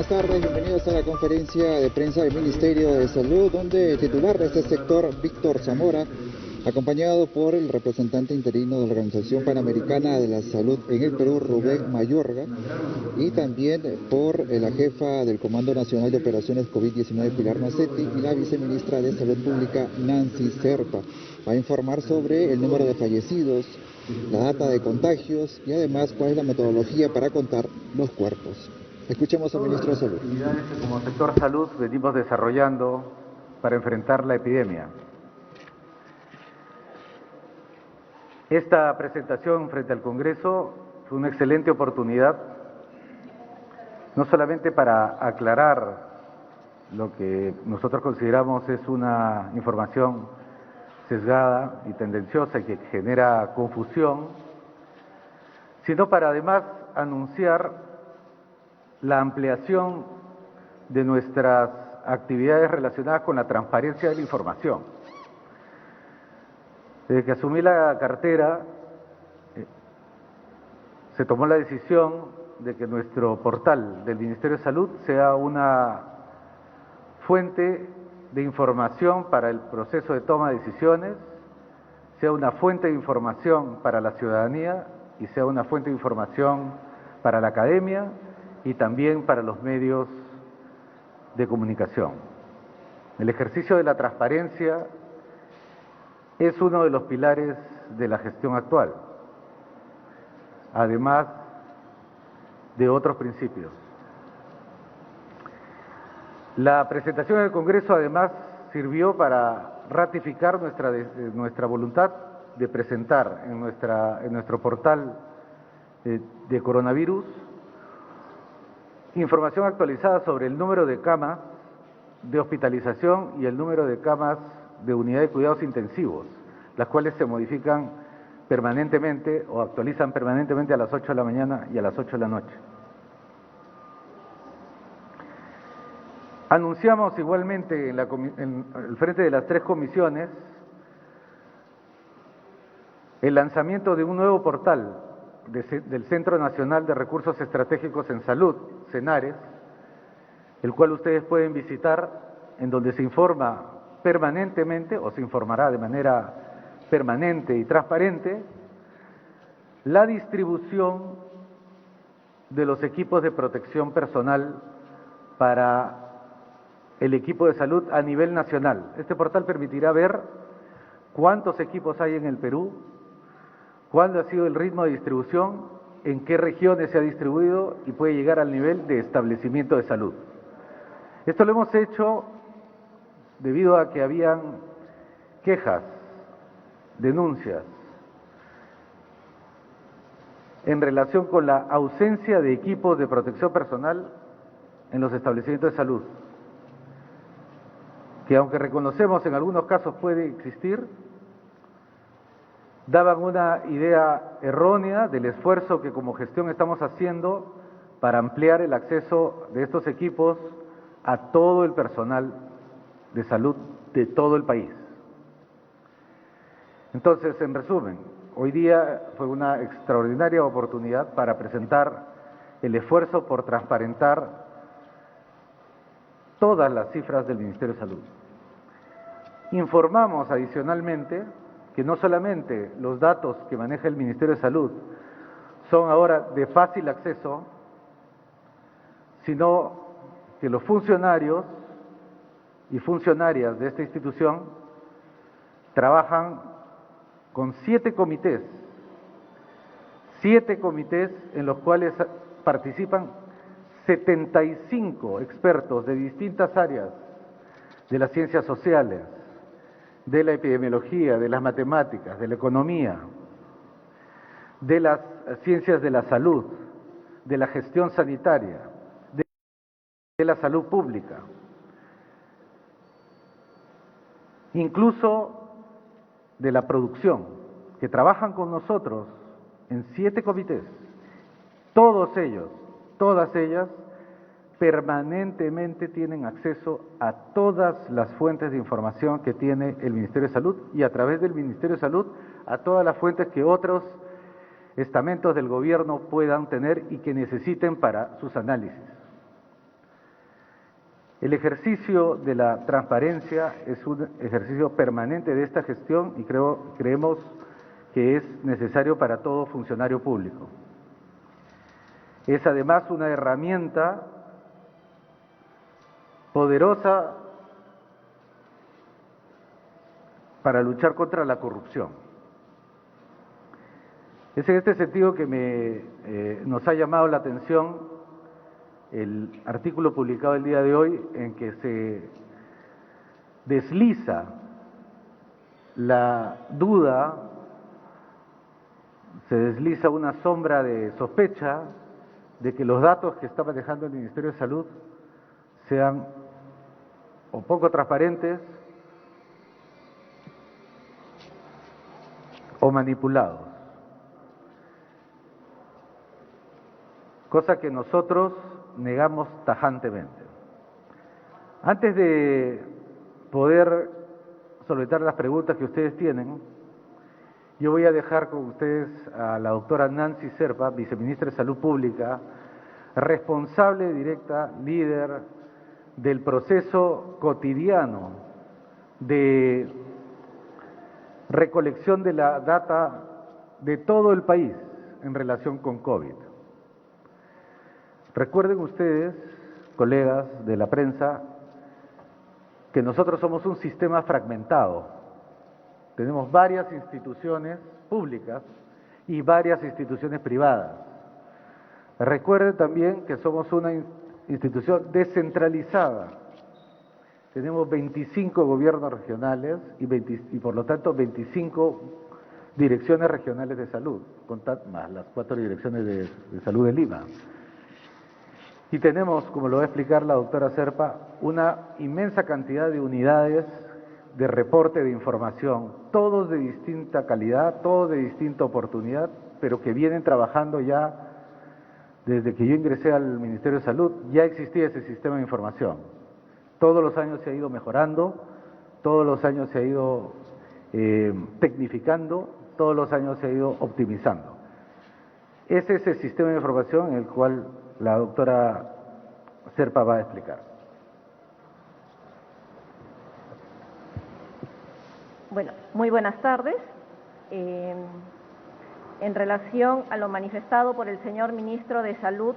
buenas tardes, bienvenidos a la conferencia de prensa del Ministerio de Salud, donde el titular de este sector, Víctor Zamora, acompañado por el representante interino de la Organización Panamericana de la Salud en el Perú, Rubén Mayorga, y también por la jefa del Comando Nacional de Operaciones COVID-19, Pilar Macetti, y la viceministra de Salud Pública, Nancy Serpa, va a informar sobre el número de fallecidos, la data de contagios y además cuál es la metodología para contar los cuerpos. Escuchemos al ministro de Salud. Las actividades que como sector salud venimos desarrollando para enfrentar la epidemia. Esta presentación frente al Congreso fue una excelente oportunidad, no solamente para aclarar lo que nosotros consideramos es una información sesgada y tendenciosa y que genera confusión, sino para además anunciar la ampliación de nuestras actividades relacionadas con la transparencia de la información. Desde que asumí la cartera, se tomó la decisión de que nuestro portal del Ministerio de Salud sea una fuente de información para el proceso de toma de decisiones, sea una fuente de información para la ciudadanía y sea una fuente de información para la academia y también para los medios de comunicación. El ejercicio de la transparencia es uno de los pilares de la gestión actual, además de otros principios. La presentación en el Congreso además sirvió para ratificar nuestra voluntad de presentar en nuestro portal de coronavirus información actualizada sobre el número de camas de hospitalización y el número de camas de unidad de cuidados intensivos, las cuales se modifican permanentemente o actualizan permanentemente a las 8 de la mañana y a las 8 de la noche. Anunciamos igualmente en el frente de las tres comisiones el lanzamiento de un nuevo portal del Centro Nacional de Recursos Estratégicos en Salud, CENARES, el cual ustedes pueden visitar, en donde se informa permanentemente, o se informará de manera permanente y transparente, la distribución de los equipos de protección personal para el equipo de salud a nivel nacional. Este portal permitirá ver cuántos equipos hay en el Perú, cuál ha sido el ritmo de distribución, en qué regiones se ha distribuido y puede llegar al nivel de establecimiento de salud. Esto lo hemos hecho debido a que habían quejas, denuncias, en relación con la ausencia de equipos de protección personal en los establecimientos de salud, que aunque reconocemos en algunos casos puede existir, daban una idea errónea del esfuerzo que como gestión estamos haciendo para ampliar el acceso de estos equipos a todo el personal de salud de todo el país. Entonces, en resumen, hoy día fue una extraordinaria oportunidad para presentar el esfuerzo por transparentar todas las cifras del Ministerio de Salud. Informamos adicionalmente que no solamente los datos que maneja el Ministerio de Salud son ahora de fácil acceso, sino que los funcionarios y funcionarias de esta institución trabajan con 7 comités en los cuales participan 75 expertos de distintas áreas de las ciencias sociales, de la epidemiología, de las matemáticas, de la economía, de las ciencias de la salud, de la gestión sanitaria, de la salud pública, incluso de la producción, que trabajan con nosotros en 7 comités. Todos ellos, todas ellas, permanentemente tienen acceso a todas las fuentes de información que tiene el Ministerio de Salud y a través del Ministerio de Salud a todas las fuentes que otros estamentos del gobierno puedan tener y que necesiten para sus análisis. El ejercicio de la transparencia es un ejercicio permanente de esta gestión y creemos que es necesario para todo funcionario público. Es además una herramienta poderosa para luchar contra la corrupción. Es en este sentido que nos ha llamado la atención el artículo publicado el día de hoy en que se desliza la duda, se desliza una sombra de sospecha de que los datos que está manejando el Ministerio de Salud sean o poco transparentes o manipulados, cosa que nosotros negamos tajantemente. Antes de poder solicitar las preguntas que ustedes tienen, yo voy a dejar con ustedes a la doctora Nancy Serpa, viceministra de Salud Pública, responsable directa, líder del proceso cotidiano de recolección de la data de todo el país en relación con COVID. Recuerden ustedes, colegas de la prensa, que nosotros somos un sistema fragmentado. Tenemos varias instituciones públicas y varias instituciones privadas. Recuerden también que somos una institución descentralizada. Tenemos 25 gobiernos regionales y por lo tanto 25 direcciones regionales de salud, más las 4 direcciones de salud de Lima. Y tenemos, como lo va a explicar la doctora Serpa, una inmensa cantidad de unidades de reporte de información, todos de distinta calidad, todos de distinta oportunidad, pero que vienen trabajando ya desde que yo ingresé al Ministerio de Salud. Ya existía ese sistema de información. Todos los años se ha ido mejorando, todos los años se ha ido tecnificando, todos los años se ha ido optimizando. Ese es el sistema de información en el cual la doctora Serpa va a explicar. Bueno, muy buenas tardes. En relación a lo manifestado por el señor Ministro de Salud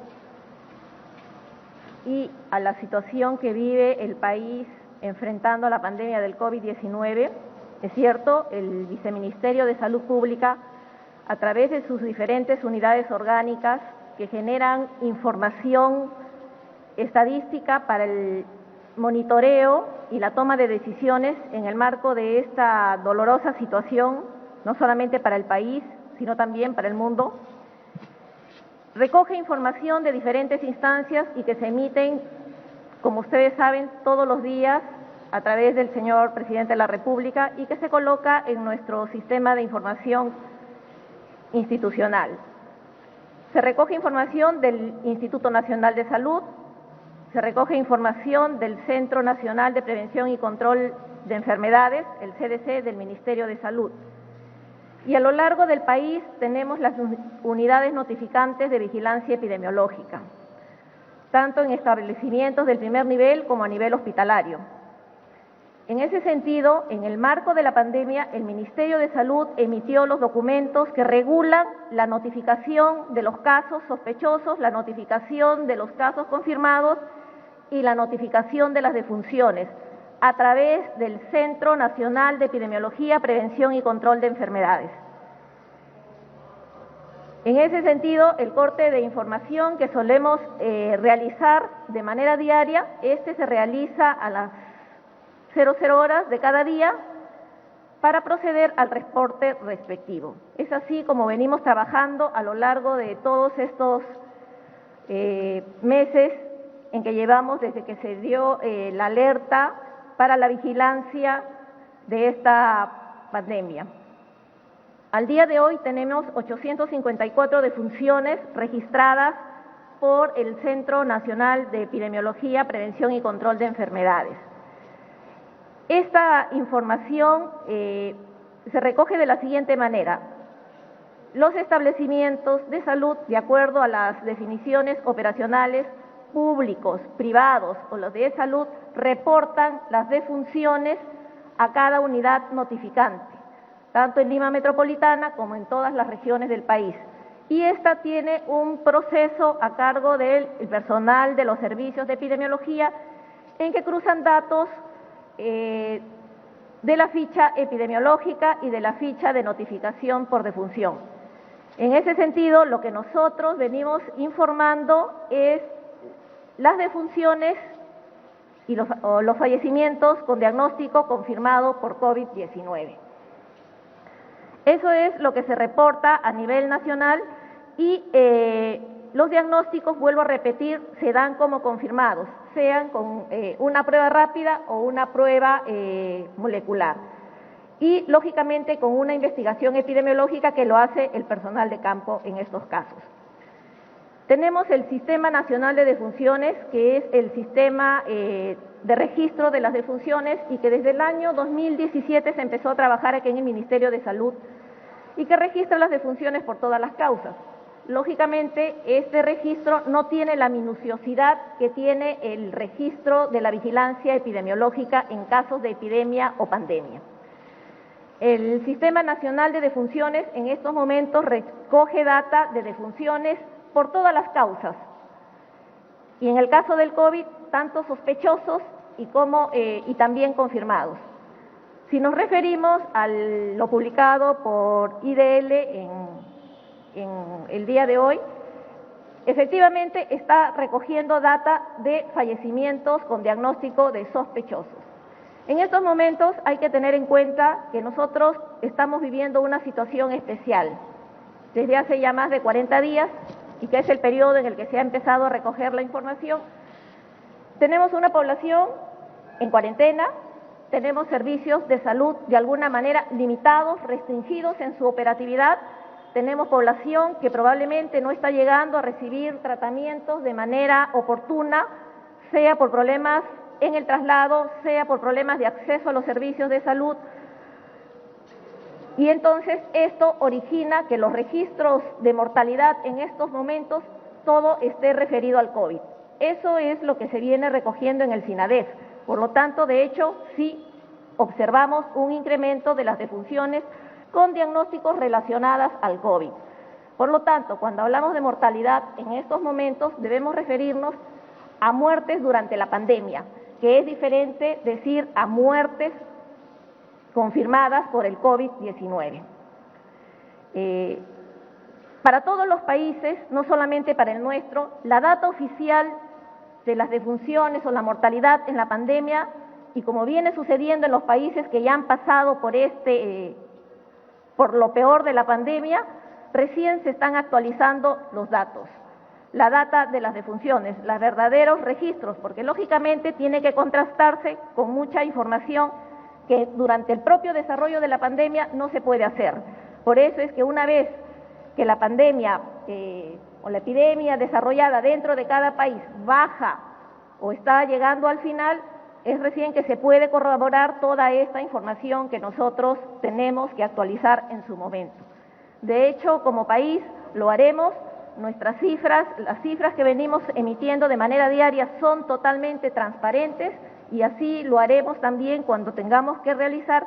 y a la situación que vive el país enfrentando a la pandemia del COVID-19, es cierto, el Viceministerio de Salud Pública, a través de sus diferentes unidades orgánicas que generan información estadística para el monitoreo y la toma de decisiones en el marco de esta dolorosa situación, no solamente para el país, sino también para el mundo, recoge información de diferentes instancias y que se emiten, como ustedes saben, todos los días a través del señor Presidente de la República y que se coloca en nuestro sistema de información institucional. Se recoge información del Instituto Nacional de Salud, se recoge información del Centro Nacional de Prevención y Control de Enfermedades, el CDC del Ministerio de Salud. Y a lo largo del país tenemos las unidades notificantes de vigilancia epidemiológica, tanto en establecimientos del primer nivel como a nivel hospitalario. En ese sentido, en el marco de la pandemia, el Ministerio de Salud emitió los documentos que regulan la notificación de los casos sospechosos, la notificación de los casos confirmados y la notificación de las defunciones a través del Centro Nacional de Epidemiología, Prevención y Control de Enfermedades. En ese sentido, el corte de información que solemos realizar de manera diaria, se realiza a las 00 horas de cada día para proceder al reporte respectivo. Es así como venimos trabajando a lo largo de todos estos meses en que llevamos desde que se dio la alerta para la vigilancia de esta pandemia. Al día de hoy tenemos 854 defunciones registradas por el Centro Nacional de Epidemiología, Prevención y Control de Enfermedades. Esta información se recoge de la siguiente manera. Los establecimientos de salud, de acuerdo a las definiciones operacionales, públicos, privados o los de salud reportan las defunciones a cada unidad notificante, tanto en Lima Metropolitana como en todas las regiones del país. Y esta tiene un proceso a cargo del personal de los servicios de epidemiología en que cruzan datos de la ficha epidemiológica y de la ficha de notificación por defunción. En ese sentido, lo que nosotros venimos informando es las defunciones y los fallecimientos con diagnóstico confirmado por COVID-19. Eso es lo que se reporta a nivel nacional y los diagnósticos, vuelvo a repetir, se dan como confirmados, sean con una prueba rápida o una prueba molecular. Y, lógicamente, con una investigación epidemiológica que lo hace el personal de campo en estos casos. Tenemos el Sistema Nacional de Defunciones, que es el sistema de registro de las defunciones y que desde el año 2017 se empezó a trabajar aquí en el Ministerio de Salud y que registra las defunciones por todas las causas. Lógicamente, este registro no tiene la minuciosidad que tiene el registro de la vigilancia epidemiológica en casos de epidemia o pandemia. El Sistema Nacional de Defunciones en estos momentos recoge data de defunciones por todas las causas. Y en el caso del COVID, tanto sospechosos y también confirmados. Si nos referimos a lo publicado por IDL en el día de hoy, efectivamente está recogiendo data de fallecimientos con diagnóstico de sospechosos. En estos momentos hay que tener en cuenta que nosotros estamos viviendo una situación especial desde hace ya más de 40 días y que es el periodo en el que se ha empezado a recoger la información. Tenemos una población en cuarentena, tenemos servicios de salud de alguna manera limitados, restringidos en su operatividad, tenemos población que probablemente no está llegando a recibir tratamientos de manera oportuna, sea por problemas en el traslado, sea por problemas de acceso a los servicios de salud. Y entonces esto origina que los registros de mortalidad en estos momentos todo esté referido al COVID. Eso es lo que se viene recogiendo en el SINADEF. Por lo tanto, de hecho, sí observamos un incremento de las defunciones con diagnósticos relacionadas al COVID. Por lo tanto, cuando hablamos de mortalidad en estos momentos debemos referirnos a muertes durante la pandemia, que es diferente decir a muertes confirmadas por el COVID-19. Para todos los países, no solamente para el nuestro, la data oficial de las defunciones o la mortalidad en la pandemia, y como viene sucediendo en los países que ya han pasado por lo peor de la pandemia, recién se están actualizando los datos. La data de las defunciones, los verdaderos registros, porque lógicamente tiene que contrastarse con mucha información que durante el propio desarrollo de la pandemia no se puede hacer. Por eso es que una vez que la pandemia o la epidemia desarrollada dentro de cada país baja o está llegando al final, es recién que se puede corroborar toda esta información que nosotros tenemos que actualizar en su momento. De hecho, como país lo haremos. Nuestras cifras, las cifras que venimos emitiendo de manera diaria son totalmente transparentes y así lo haremos también cuando tengamos que realizar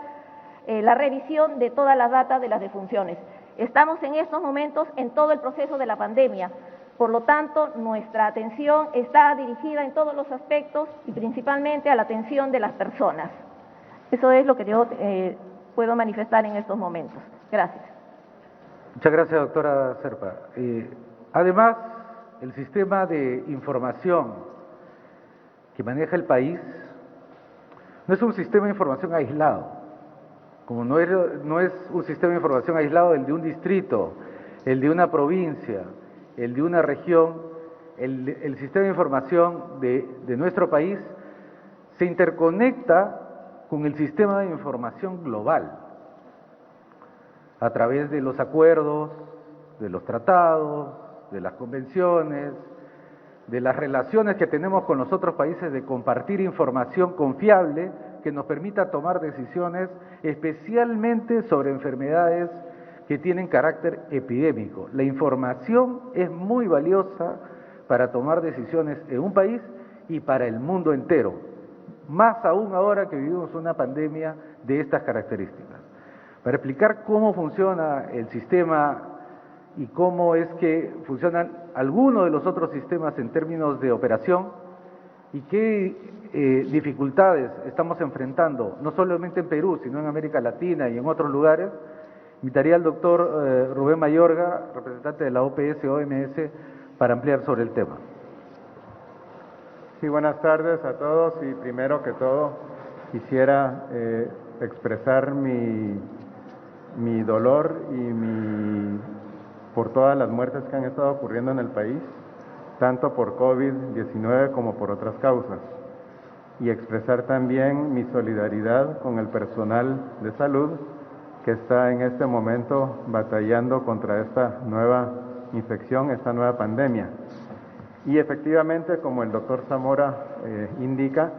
la revisión de toda la data de las defunciones. Estamos en estos momentos en todo el proceso de la pandemia, por lo tanto nuestra atención está dirigida en todos los aspectos y principalmente a la atención de las personas. Eso es lo que yo puedo manifestar en estos momentos. Gracias. Muchas gracias, doctora Serpa. Además, el sistema de información que maneja el país no es un sistema de información aislado, como no es un sistema de información aislado el de un distrito, el de una provincia, el de una región. El sistema de información de nuestro país se interconecta con el sistema de información global a través de los acuerdos, de los tratados, de las convenciones, de las relaciones que tenemos con los otros países de compartir información confiable que nos permita tomar decisiones especialmente sobre enfermedades que tienen carácter epidémico. La información es muy valiosa para tomar decisiones en un país y para el mundo entero, más aún ahora que vivimos una pandemia de estas características. Para explicar cómo funciona el sistema y cómo es que funcionan algunos de los otros sistemas en términos de operación y qué dificultades estamos enfrentando, no solamente en Perú, sino en América Latina y en otros lugares, invitaría al doctor Rubén Mayorga, representante de la OPS-OMS, para ampliar sobre el tema. Sí, buenas tardes a todos y primero que todo quisiera expresar mi dolor por todas las muertes que han estado ocurriendo en el país, tanto por COVID-19 como por otras causas, y expresar también mi solidaridad con el personal de salud que está en este momento batallando contra esta nueva infección, esta nueva pandemia. Y efectivamente, como el doctor Zamora indica,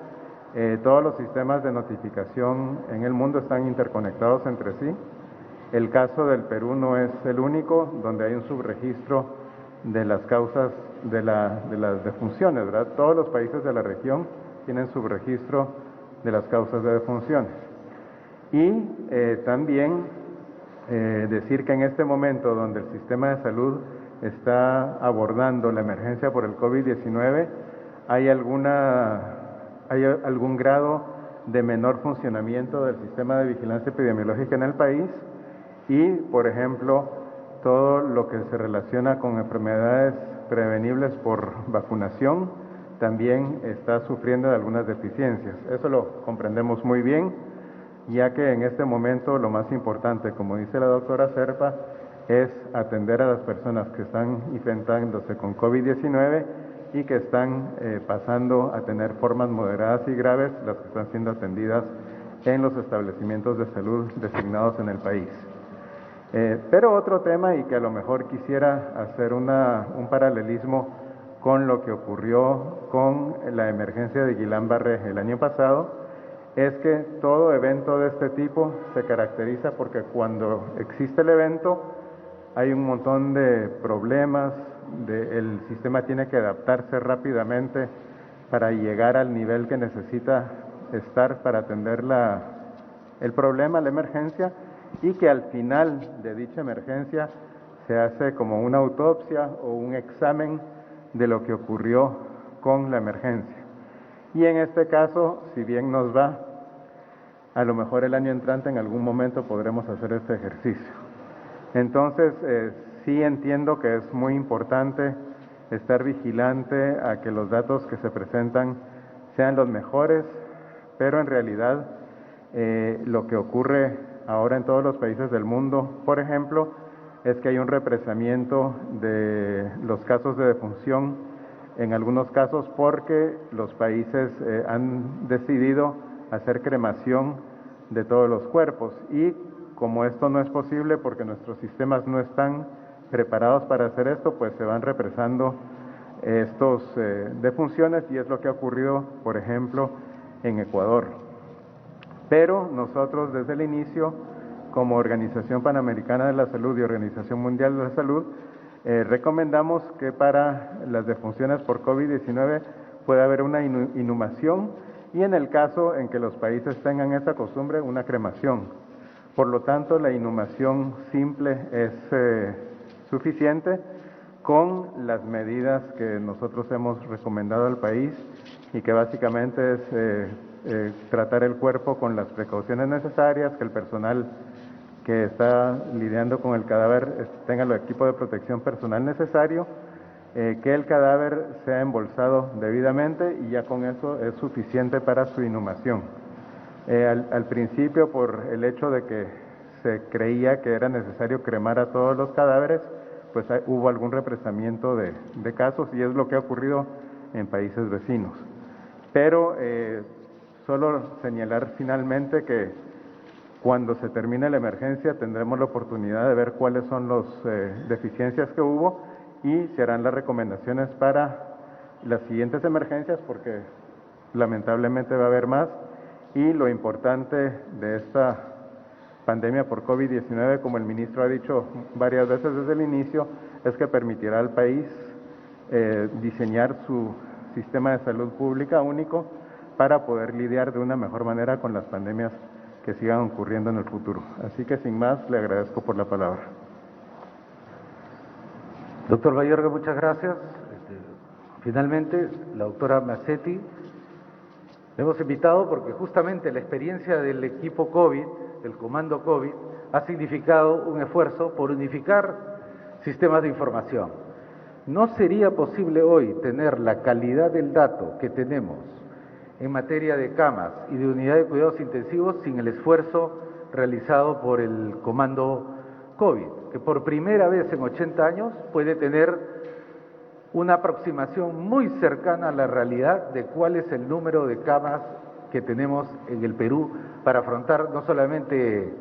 todos los sistemas de notificación en el mundo están interconectados entre sí. El caso del Perú no es el único, donde hay un subregistro de las causas de las defunciones, ¿verdad? Todos los países de la región tienen subregistro de las causas de defunciones. Y también decir que en este momento donde el sistema de salud está abordando la emergencia por el COVID-19, hay algún grado de menor funcionamiento del sistema de vigilancia epidemiológica en el país y, por ejemplo, todo lo que se relaciona con enfermedades prevenibles por vacunación también está sufriendo de algunas deficiencias. Eso lo comprendemos muy bien, ya que en este momento lo más importante, como dice la doctora Serpa, es atender a las personas que están enfrentándose con COVID-19 y que están pasando a tener formas moderadas y graves, las que están siendo atendidas en los establecimientos de salud designados en el país. Pero otro tema, y que a lo mejor quisiera hacer un paralelismo con lo que ocurrió con la emergencia de Guillain-Barré el año pasado, es que todo evento de este tipo se caracteriza porque cuando existe el evento hay un montón de problemas, el sistema tiene que adaptarse rápidamente para llegar al nivel que necesita estar para atender el problema, la emergencia, y que al final de dicha emergencia se hace como una autopsia o un examen de lo que ocurrió con la emergencia. Y en este caso, si bien nos va, a lo mejor el año entrante en algún momento podremos hacer este ejercicio. Entonces, sí entiendo que es muy importante estar vigilante a que los datos que se presentan sean los mejores, pero en realidad lo que ocurre ahora en todos los países del mundo, por ejemplo, es que hay un represamiento de los casos de defunción, en algunos casos porque los países han decidido hacer cremación de todos los cuerpos, y como esto no es posible porque nuestros sistemas no están preparados para hacer esto, pues se van represando estos defunciones, y es lo que ha ocurrido, por ejemplo, en Ecuador. Pero nosotros desde el inicio, como Organización Panamericana de la Salud y Organización Mundial de la Salud, recomendamos que para las defunciones por COVID-19 pueda haber una inhumación, y en el caso en que los países tengan esa costumbre, una cremación. Por lo tanto, la inhumación simple es suficiente con las medidas que nosotros hemos recomendado al país, y que básicamente es tratar el cuerpo con las precauciones necesarias, que el personal que está lidiando con el cadáver tenga el equipo de protección personal necesario, que el cadáver sea embolsado debidamente, y ya con eso es suficiente para su inhumación. Al principio, por el hecho de que se creía que era necesario cremar a todos los cadáveres, pues hubo algún represamiento de casos, y es lo que ha ocurrido en países vecinos. Pero solo señalar finalmente que cuando se termine la emergencia tendremos la oportunidad de ver cuáles son las deficiencias que hubo, y se harán las recomendaciones para las siguientes emergencias, porque lamentablemente va a haber más. Y lo importante de esta pandemia por COVID-19, como el ministro ha dicho varias veces desde el inicio, es que permitirá al país diseñar su sistema de salud pública único para poder lidiar de una mejor manera con las pandemias que sigan ocurriendo en el futuro. Así que sin más, le agradezco por la palabra. Doctor Bayorga, muchas gracias. Finalmente, la doctora Mazzetti, le hemos invitado porque justamente la experiencia del equipo COVID, del comando COVID, ha significado un esfuerzo por unificar sistemas de información. No sería posible hoy tener la calidad del dato que tenemos en materia de camas y de unidad de cuidados intensivos sin el esfuerzo realizado por el comando COVID, que por primera vez en 80 años puede tener una aproximación muy cercana a la realidad de cuál es el número de camas que tenemos en el Perú para afrontar no solamente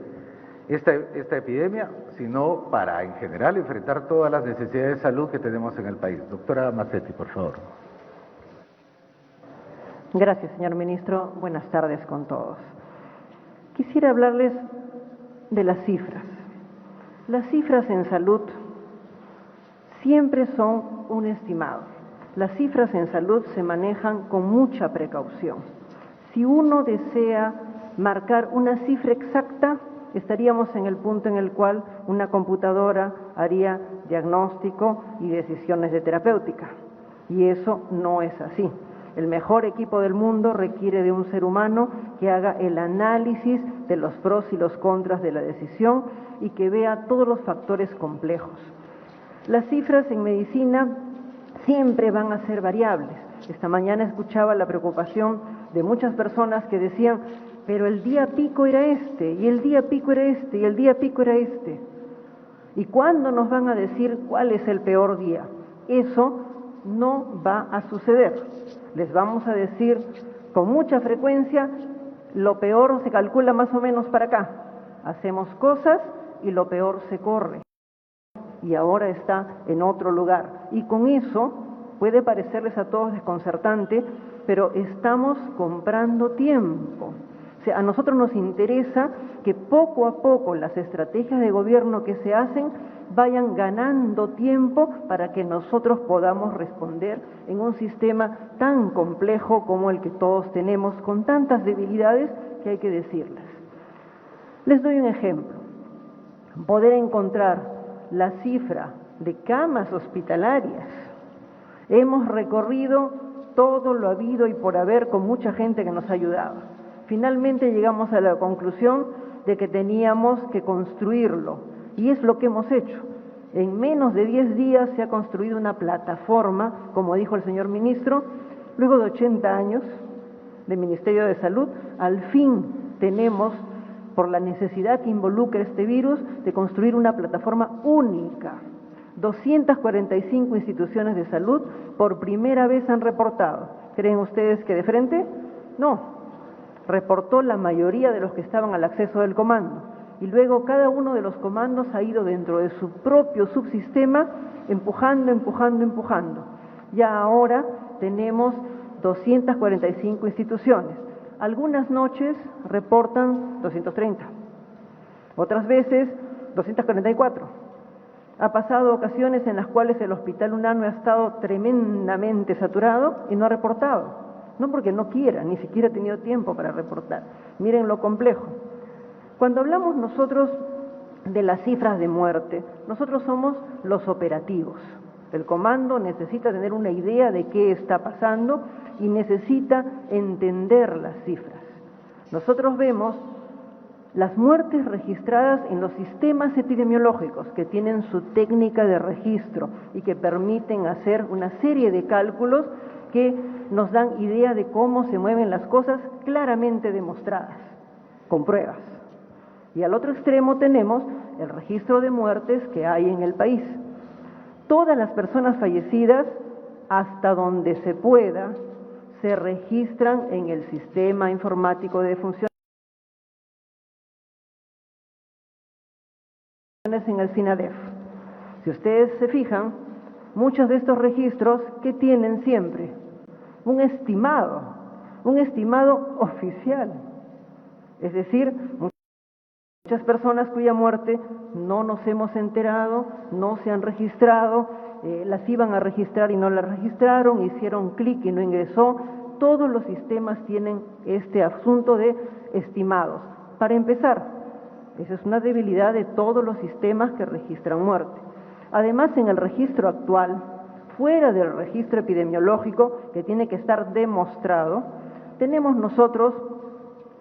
esta epidemia, sino para en general enfrentar todas las necesidades de salud que tenemos en el país. Doctora Mazzetti, por favor. Gracias, señor ministro. Buenas tardes con todos. Quisiera hablarles de las cifras. Las cifras en salud siempre son un estimado. Las cifras en salud se manejan con mucha precaución. Si uno desea marcar una cifra exacta, estaríamos en el punto en el cual una computadora haría diagnóstico y decisiones de terapéutica. Y eso no es así. El mejor equipo del mundo requiere de un ser humano que haga el análisis de los pros y los contras de la decisión y que vea todos los factores complejos. Las cifras en medicina siempre van a ser variables. Esta mañana escuchaba la preocupación de muchas personas que decían, pero el día pico era este, y el día pico era este, y el día pico era este. ¿Y cuándo nos van a decir cuál es el peor día? Eso no va a suceder. Les vamos a decir con mucha frecuencia, lo peor se calcula más o menos para acá. Hacemos cosas y lo peor se corre. Y ahora está en otro lugar. Y con eso puede parecerles a todos desconcertante, pero estamos comprando tiempo. O sea, a nosotros nos interesa que poco a poco las estrategias de gobierno que se hacen vayan ganando tiempo para que nosotros podamos responder en un sistema tan complejo como el que todos tenemos, con tantas debilidades que hay que decirlas. Les doy un ejemplo. Poder encontrar la cifra de camas hospitalarias. Hemos recorrido todo lo habido y por haber con mucha gente que nos ha ayudado. Finalmente llegamos a la conclusión de que teníamos que construirlo, y es lo que hemos hecho. En menos de 10 días se ha construido una plataforma, como dijo el señor ministro, luego de 80 años de Ministerio de Salud, al fin tenemos, por la necesidad que involucra este virus, de construir una plataforma única. 245 instituciones de salud por primera vez han reportado. ¿Creen ustedes que de frente? No. Reportó la mayoría de los que estaban al acceso del comando. Y luego cada uno de los comandos ha ido dentro de su propio subsistema empujando. Ya ahora tenemos 245 instituciones. Algunas noches reportan 230, otras veces 244. Ha pasado ocasiones en las cuales el Hospital UNANO ha estado tremendamente saturado y no ha reportado. No porque no quiera, ni siquiera ha tenido tiempo para reportar. Miren lo complejo. Cuando hablamos nosotros de las cifras de muerte, nosotros somos los operativos. El comando necesita tener una idea de qué está pasando y necesita entender las cifras. Nosotros vemos las muertes registradas en los sistemas epidemiológicos que tienen su técnica de registro y que permiten hacer una serie de cálculos que nos dan idea de cómo se mueven las cosas claramente demostradas, con pruebas. Y al otro extremo tenemos el registro de muertes que hay en el país. Todas las personas fallecidas, hasta donde se pueda, se registran en el sistema informático de defunciones en el SINADEF. Si ustedes se fijan, muchos de estos registros, ¿qué tienen siempre? Un estimado oficial. Es decir, muchas personas cuya muerte no nos hemos enterado, no se han registrado las iban a registrar y no las registraron, hicieron clic y no ingresó. Todos los sistemas tienen este asunto de estimados. Para empezar, esa es una debilidad de todos los sistemas que registran muerte. Además, en el registro actual, fuera del registro epidemiológico, que tiene que estar demostrado, tenemos nosotros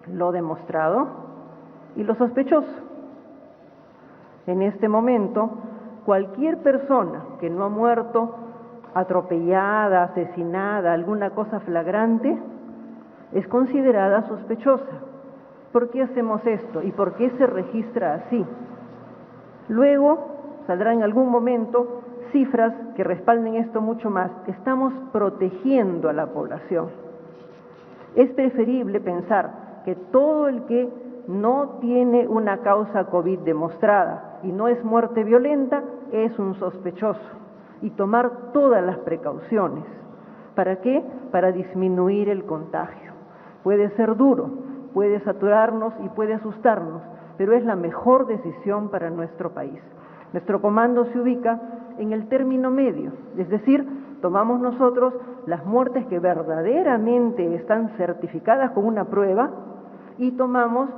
lo demostrado y lo sospechoso. En este momento, cualquier persona que no ha muerto atropellada, asesinada, alguna cosa flagrante, es considerada sospechosa. ¿Por qué hacemos esto? ¿Y por qué se registra así? Luego saldrá en algún momento cifras que respalden esto mucho más. Estamos protegiendo a la población. Es preferible pensar que todo el que no tiene una causa COVID demostrada y no es muerte violenta es un sospechoso y tomar todas las precauciones. ¿Para qué? Para disminuir el contagio. Puede ser duro, puede saturarnos y puede asustarnos, pero es la mejor decisión para nuestro país. Nuestro comando se ubica en el término medio, es decir, tomamos nosotros las muertes que verdaderamente están certificadas con una prueba y tomamos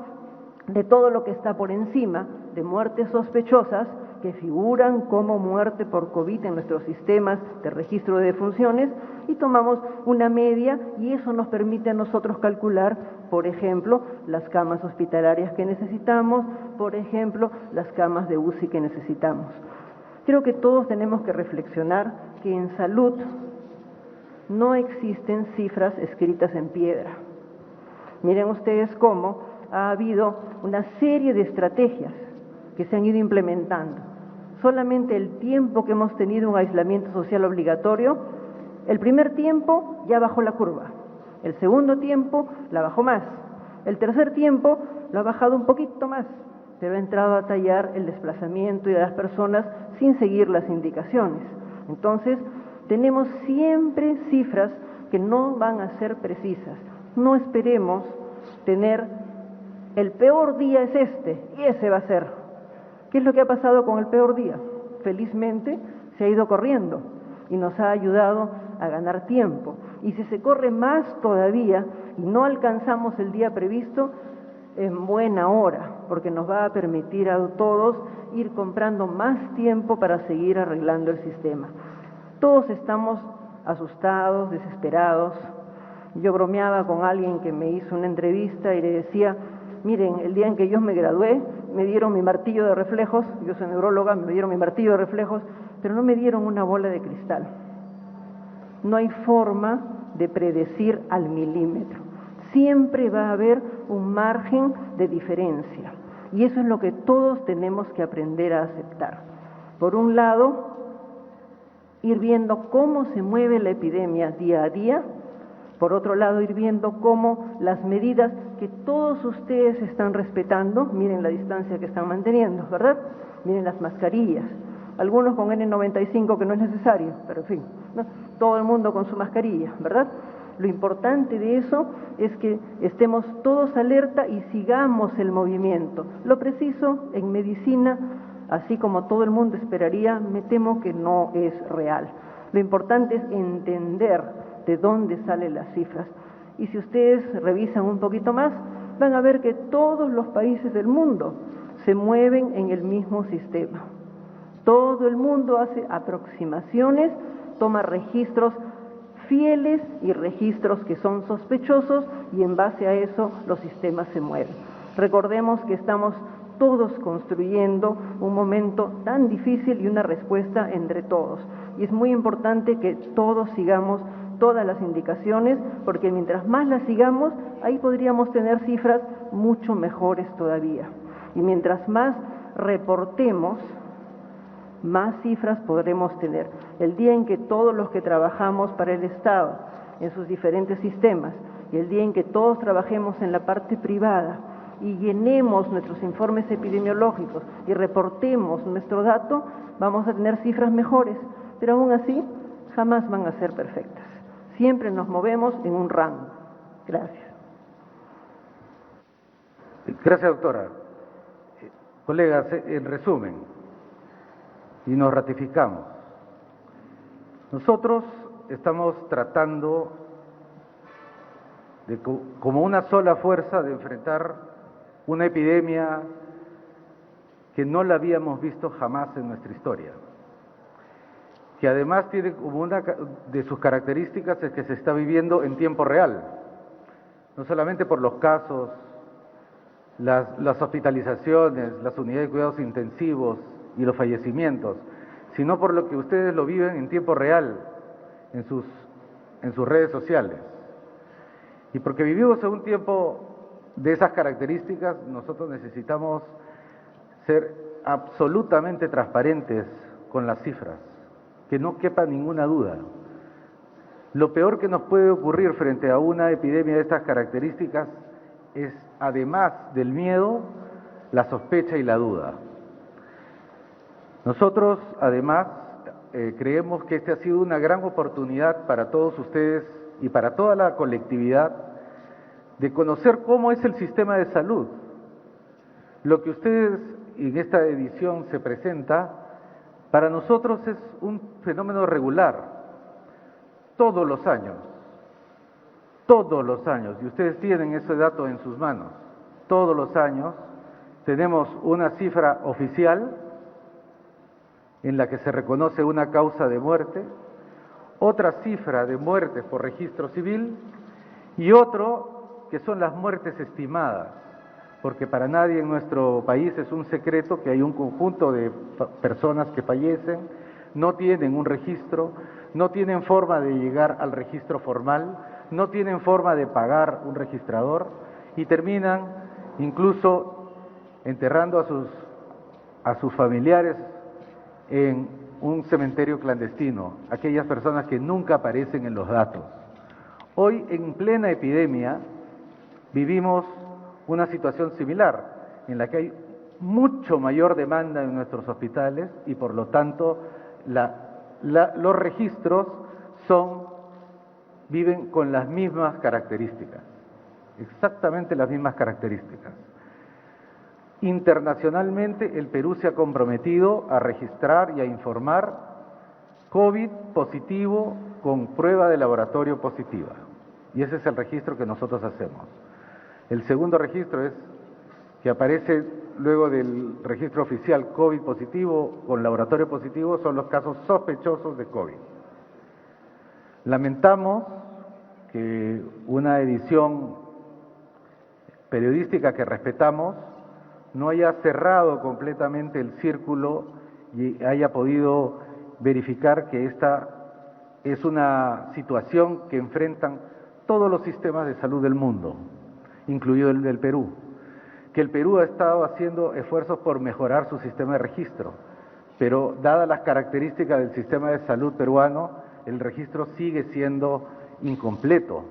de todo lo que está por encima de muertes sospechosas que figuran como muerte por COVID en nuestros sistemas de registro de defunciones y tomamos una media y eso nos permite a nosotros calcular, por ejemplo, las camas hospitalarias que necesitamos, por ejemplo, las camas de UCI que necesitamos. Creo que todos tenemos que reflexionar que en salud no existen cifras escritas en piedra. Miren ustedes cómo ha habido una serie de estrategias que se han ido implementando. Solamente el tiempo que hemos tenido un aislamiento social obligatorio, el primer tiempo ya bajó la curva, el segundo tiempo la bajó más, el tercer tiempo lo ha bajado un poquito más, pero ha entrado a tallar el desplazamiento de las personas sin seguir las indicaciones. Entonces, tenemos siempre cifras que no van a ser precisas. No esperemos tener el peor día es este y ese va a ser. ¿Qué es lo que ha pasado con el peor día? Felizmente se ha ido corriendo y nos ha ayudado a ganar tiempo. Y si se corre más todavía y no alcanzamos el día previsto, en buena hora, porque nos va a permitir a todos ir comprando más tiempo para seguir arreglando el sistema. Todos estamos asustados, desesperados. Yo bromeaba con alguien que me hizo una entrevista y le decía, miren, el día en que yo me gradué, me dieron mi martillo de reflejos, yo soy neuróloga, me dieron mi martillo de reflejos, pero no me dieron una bola de cristal. No hay forma de predecir al milímetro. Siempre va a haber un margen de diferencia y eso es lo que todos tenemos que aprender a aceptar. Por un lado, ir viendo cómo se mueve la epidemia día a día. Por otro lado, ir viendo cómo las medidas que todos ustedes están respetando, miren la distancia que están manteniendo, ¿verdad? Miren las mascarillas, algunos con N95 que no es necesario, pero en fin, ¿no? Todo el mundo con su mascarilla, ¿verdad? Lo importante de eso es que estemos todos alerta y sigamos el movimiento. Lo preciso en medicina, así como todo el mundo esperaría, me temo que no es real. Lo importante es entender de dónde salen las cifras. Y si ustedes revisan un poquito más, van a ver que todos los países del mundo se mueven en el mismo sistema. Todo el mundo hace aproximaciones, toma registros fieles y registros que son sospechosos y en base a eso los sistemas se mueven. Recordemos que estamos todos construyendo un momento tan difícil y una respuesta entre todos. Y es muy importante que todos sigamos todas las indicaciones, porque mientras más las sigamos, ahí podríamos tener cifras mucho mejores todavía. Y mientras más reportemos, más cifras podremos tener. El día en que todos los que trabajamos para el Estado, en sus diferentes sistemas, y el día en que todos trabajemos en la parte privada y llenemos nuestros informes epidemiológicos y reportemos nuestro dato, vamos a tener cifras mejores, pero aún así jamás van a ser perfectas. Siempre nos movemos en un rango. Gracias. Gracias, doctora. Colegas, en resumen, y nos ratificamos, Nosotros estamos tratando como una sola fuerza de enfrentar una epidemia que no la habíamos visto jamás en nuestra historia, que además tiene como una de sus características es que se está viviendo en tiempo real, no solamente por los casos, las hospitalizaciones, las unidades de cuidados intensivos y los fallecimientos, sino por lo que ustedes lo viven en tiempo real en sus redes sociales. Y porque vivimos en un tiempo de esas características, nosotros necesitamos ser absolutamente transparentes con las cifras, que no quepa ninguna duda. Lo peor que nos puede ocurrir frente a una epidemia de estas características es, además del miedo, la sospecha y la duda. Nosotros, además, creemos que esta ha sido una gran oportunidad para todos ustedes y para toda la colectividad de conocer cómo es el sistema de salud. Lo que ustedes en esta edición se presenta, para nosotros es un fenómeno regular, todos los años, y ustedes tienen ese dato en sus manos, todos los años tenemos una cifra oficial en la que se reconoce una causa de muerte, otra cifra de muertes por registro civil y otro que son las muertes estimadas, porque para nadie en nuestro país es un secreto que hay un conjunto de personas que fallecen, no tienen un registro, no tienen forma de llegar al registro formal, no tienen forma de pagar un registrador y terminan incluso enterrando a sus familiares en un cementerio clandestino, aquellas personas que nunca aparecen en los datos. Hoy, en plena epidemia, vivimos una situación similar, en la que hay mucho mayor demanda en nuestros hospitales y por lo tanto los registros viven con las mismas características, exactamente las mismas características. Internacionalmente, el Perú se ha comprometido a registrar y a informar COVID positivo con prueba de laboratorio positiva. Y ese es el registro que nosotros hacemos. El segundo registro es que aparece luego del registro oficial COVID positivo con laboratorio positivo, son los casos sospechosos de COVID. Lamentamos que una edición periodística que respetamos no haya cerrado completamente el círculo y haya podido verificar que esta es una situación que enfrentan todos los sistemas de salud del mundo, incluido el del Perú, que el Perú ha estado haciendo esfuerzos por mejorar su sistema de registro, pero dadas las características del sistema de salud peruano, el registro sigue siendo incompleto,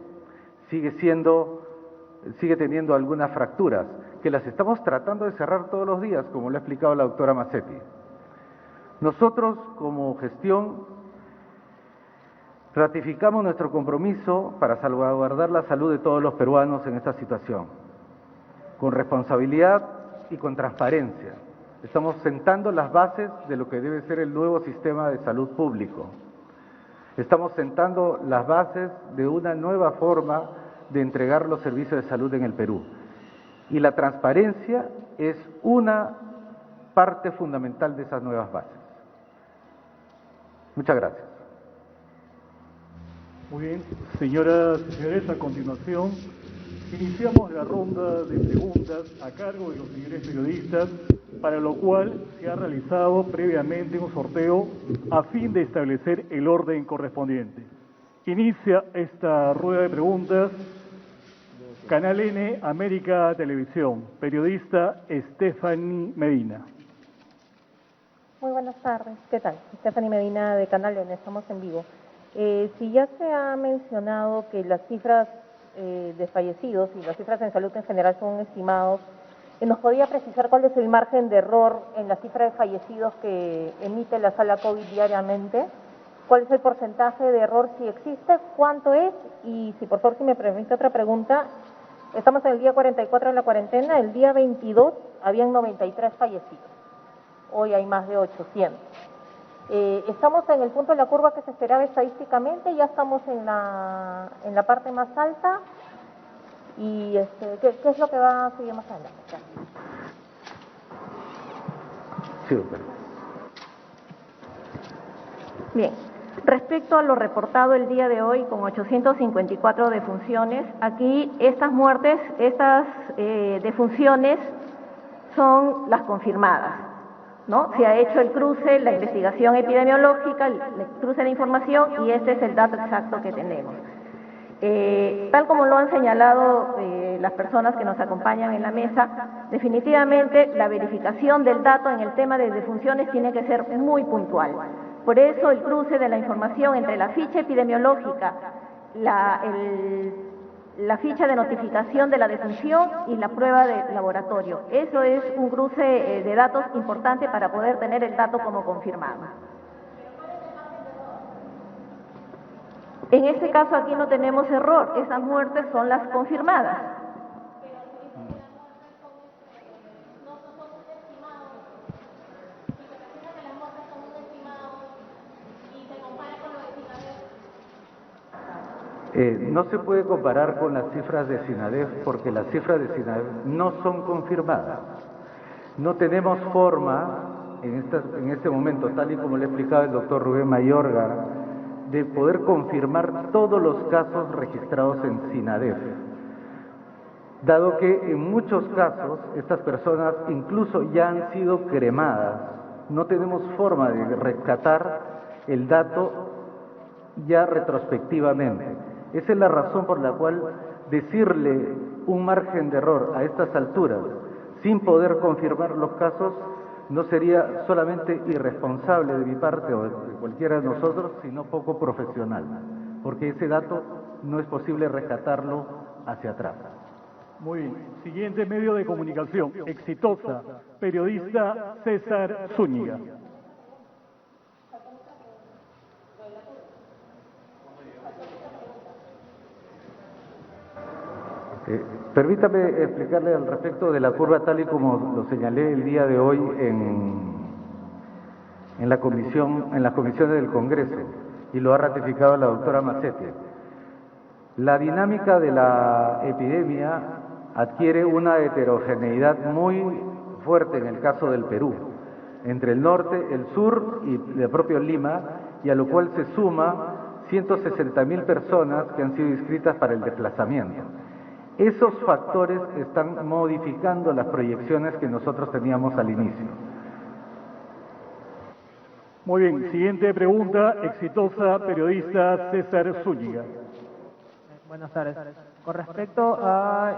sigue teniendo algunas fracturas, que las estamos tratando de cerrar todos los días, como lo ha explicado la doctora Mazzetti. Nosotros, como gestión, ratificamos nuestro compromiso para salvaguardar la salud de todos los peruanos en esta situación, con responsabilidad y con transparencia. Estamos sentando las bases de lo que debe ser el nuevo sistema de salud público. Estamos sentando las bases de una nueva forma de entregar los servicios de salud en el Perú. Y la transparencia es una parte fundamental de esas nuevas bases. Muchas gracias. Muy bien, señoras y señores, a continuación iniciamos la ronda de preguntas a cargo de los señores periodistas, para lo cual se ha realizado previamente un sorteo a fin de establecer el orden correspondiente. Inicia esta rueda de preguntas Canal N, América Televisión, periodista Stephanie Medina. Muy buenas tardes, ¿qué tal? Stephanie Medina de Canal N, estamos en vivo. Si ya se ha mencionado que las cifras de fallecidos y las cifras en salud en general son estimados, ¿nos podría precisar cuál es el margen de error en la cifra de fallecidos que emite la sala COVID diariamente? ¿Cuál es el porcentaje de error si existe? ¿Cuánto es? Y si por favor, si me permite otra pregunta, estamos en el día 44 de la cuarentena, el día 22 habían 93 fallecidos, hoy hay más de 800. Estamos en el punto de la curva que se esperaba estadísticamente, ya estamos en la parte más alta. Y ¿qué es lo que va a seguir más adelante? Sí, doctor. Bien, respecto a lo reportado el día de hoy con 854 defunciones, aquí estas muertes, estas defunciones son las confirmadas, ¿no? Se ha hecho el cruce, la investigación epidemiológica, el cruce de información y este es el dato exacto que tenemos. Tal como lo han señalado las personas que nos acompañan en la mesa, definitivamente la verificación del dato en el tema de defunciones tiene que ser muy puntual. Por eso el cruce de la información entre la ficha epidemiológica, la ficha de notificación de la defunción y la prueba de laboratorio. Eso es un cruce de datos importante para poder tener el dato como confirmado. En este caso aquí no tenemos error, esas muertes son las confirmadas. No se puede comparar con las cifras de SINADEF porque las cifras de SINADEF no son confirmadas. No tenemos forma, en este momento, tal y como le explicaba el doctor Rubén Mayorga, de poder confirmar todos los casos registrados en SINADEF, dado que en muchos casos estas personas incluso ya han sido cremadas. No tenemos forma de rescatar el dato ya retrospectivamente. Esa es la razón por la cual decirle un margen de error a estas alturas sin poder confirmar los casos no sería solamente irresponsable de mi parte o de cualquiera de nosotros, sino poco profesional, porque ese dato no es posible rescatarlo hacia atrás. Muy bien. Siguiente medio de comunicación, exitosa, periodista César Zúñiga. Permítame explicarle al respecto de la curva tal y como lo señalé el día de hoy en las comisiones del Congreso y lo ha ratificado la doctora Mazzetti. La dinámica de la epidemia adquiere una heterogeneidad muy fuerte en el caso del Perú, entre el norte, el sur y el propio Lima, y a lo cual se suma 160.000 personas que han sido inscritas para el desplazamiento. Esos factores están modificando las proyecciones que nosotros teníamos al inicio. Muy bien, siguiente pregunta, exitosa, periodista César Zúñiga. Buenas tardes. Con respecto a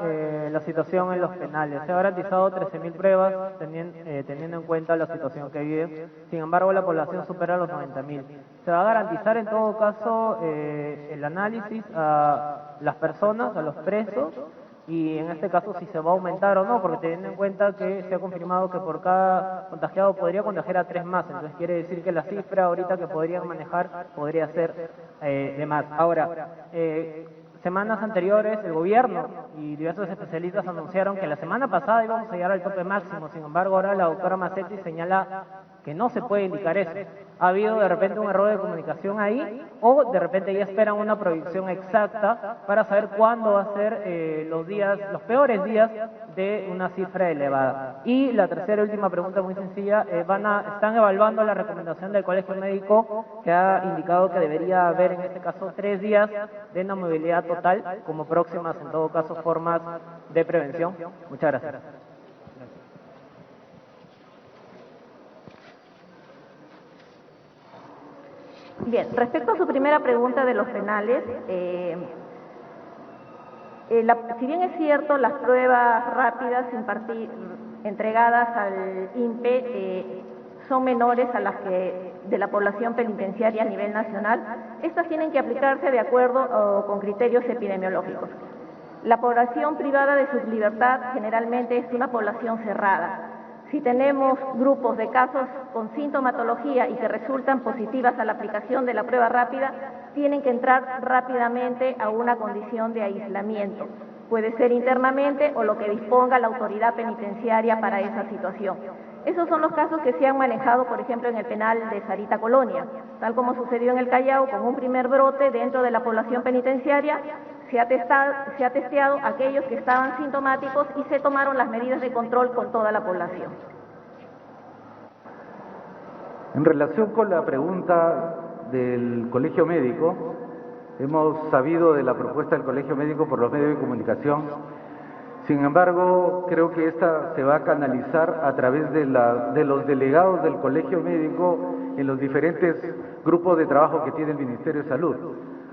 la situación en los penales, se ha garantizado 13.000 pruebas teniendo en cuenta la situación que vive. Sin embargo, la población supera los 90.000. ¿Se va a garantizar en todo caso el análisis a las personas, a los presos? Y en este caso si se va a aumentar o no, porque teniendo en cuenta que se ha confirmado que por cada contagiado podría contagiar a 3 más, entonces quiere decir que la cifra ahorita que podrían manejar podría ser de más. Ahora, semanas anteriores el gobierno y diversos especialistas anunciaron que la semana pasada íbamos a llegar al tope máximo, sin embargo ahora la doctora Mazzetti señala que no se puede indicar eso. ¿Ha habido de repente un error de comunicación ahí o de repente ya esperan una proyección exacta para saber cuándo va a ser los peores días de una cifra elevada? Y la tercera y última pregunta muy sencilla, están evaluando la recomendación del Colegio Médico que ha indicado que debería haber en este caso 3 días de no movilidad total como próximas en todo caso formas de prevención. Muchas gracias. Bien, respecto a su primera pregunta de los penales, si bien es cierto, las pruebas rápidas entregadas al INPE son menores a las que de la población penitenciaria a nivel nacional, estas tienen que aplicarse de acuerdo con criterios epidemiológicos. La población privada de su libertad generalmente es una población cerrada. Si tenemos grupos de casos con sintomatología y que resultan positivas a la aplicación de la prueba rápida, tienen que entrar rápidamente a una condición de aislamiento. Puede ser internamente o lo que disponga la autoridad penitenciaria para esa situación. Esos son los casos que se han manejado, por ejemplo, en el penal de Sarita Colonia, tal como sucedió en el Callao, con un primer brote dentro de la población penitenciaria. Se ha testeado aquellos que estaban sintomáticos y se tomaron las medidas de control con toda la población. En relación con la pregunta del Colegio Médico, hemos sabido de la propuesta del Colegio Médico por los medios de comunicación. Sin embargo, creo que esta se va a canalizar a través de los delegados del Colegio Médico en los diferentes grupos de trabajo que tiene el Ministerio de Salud.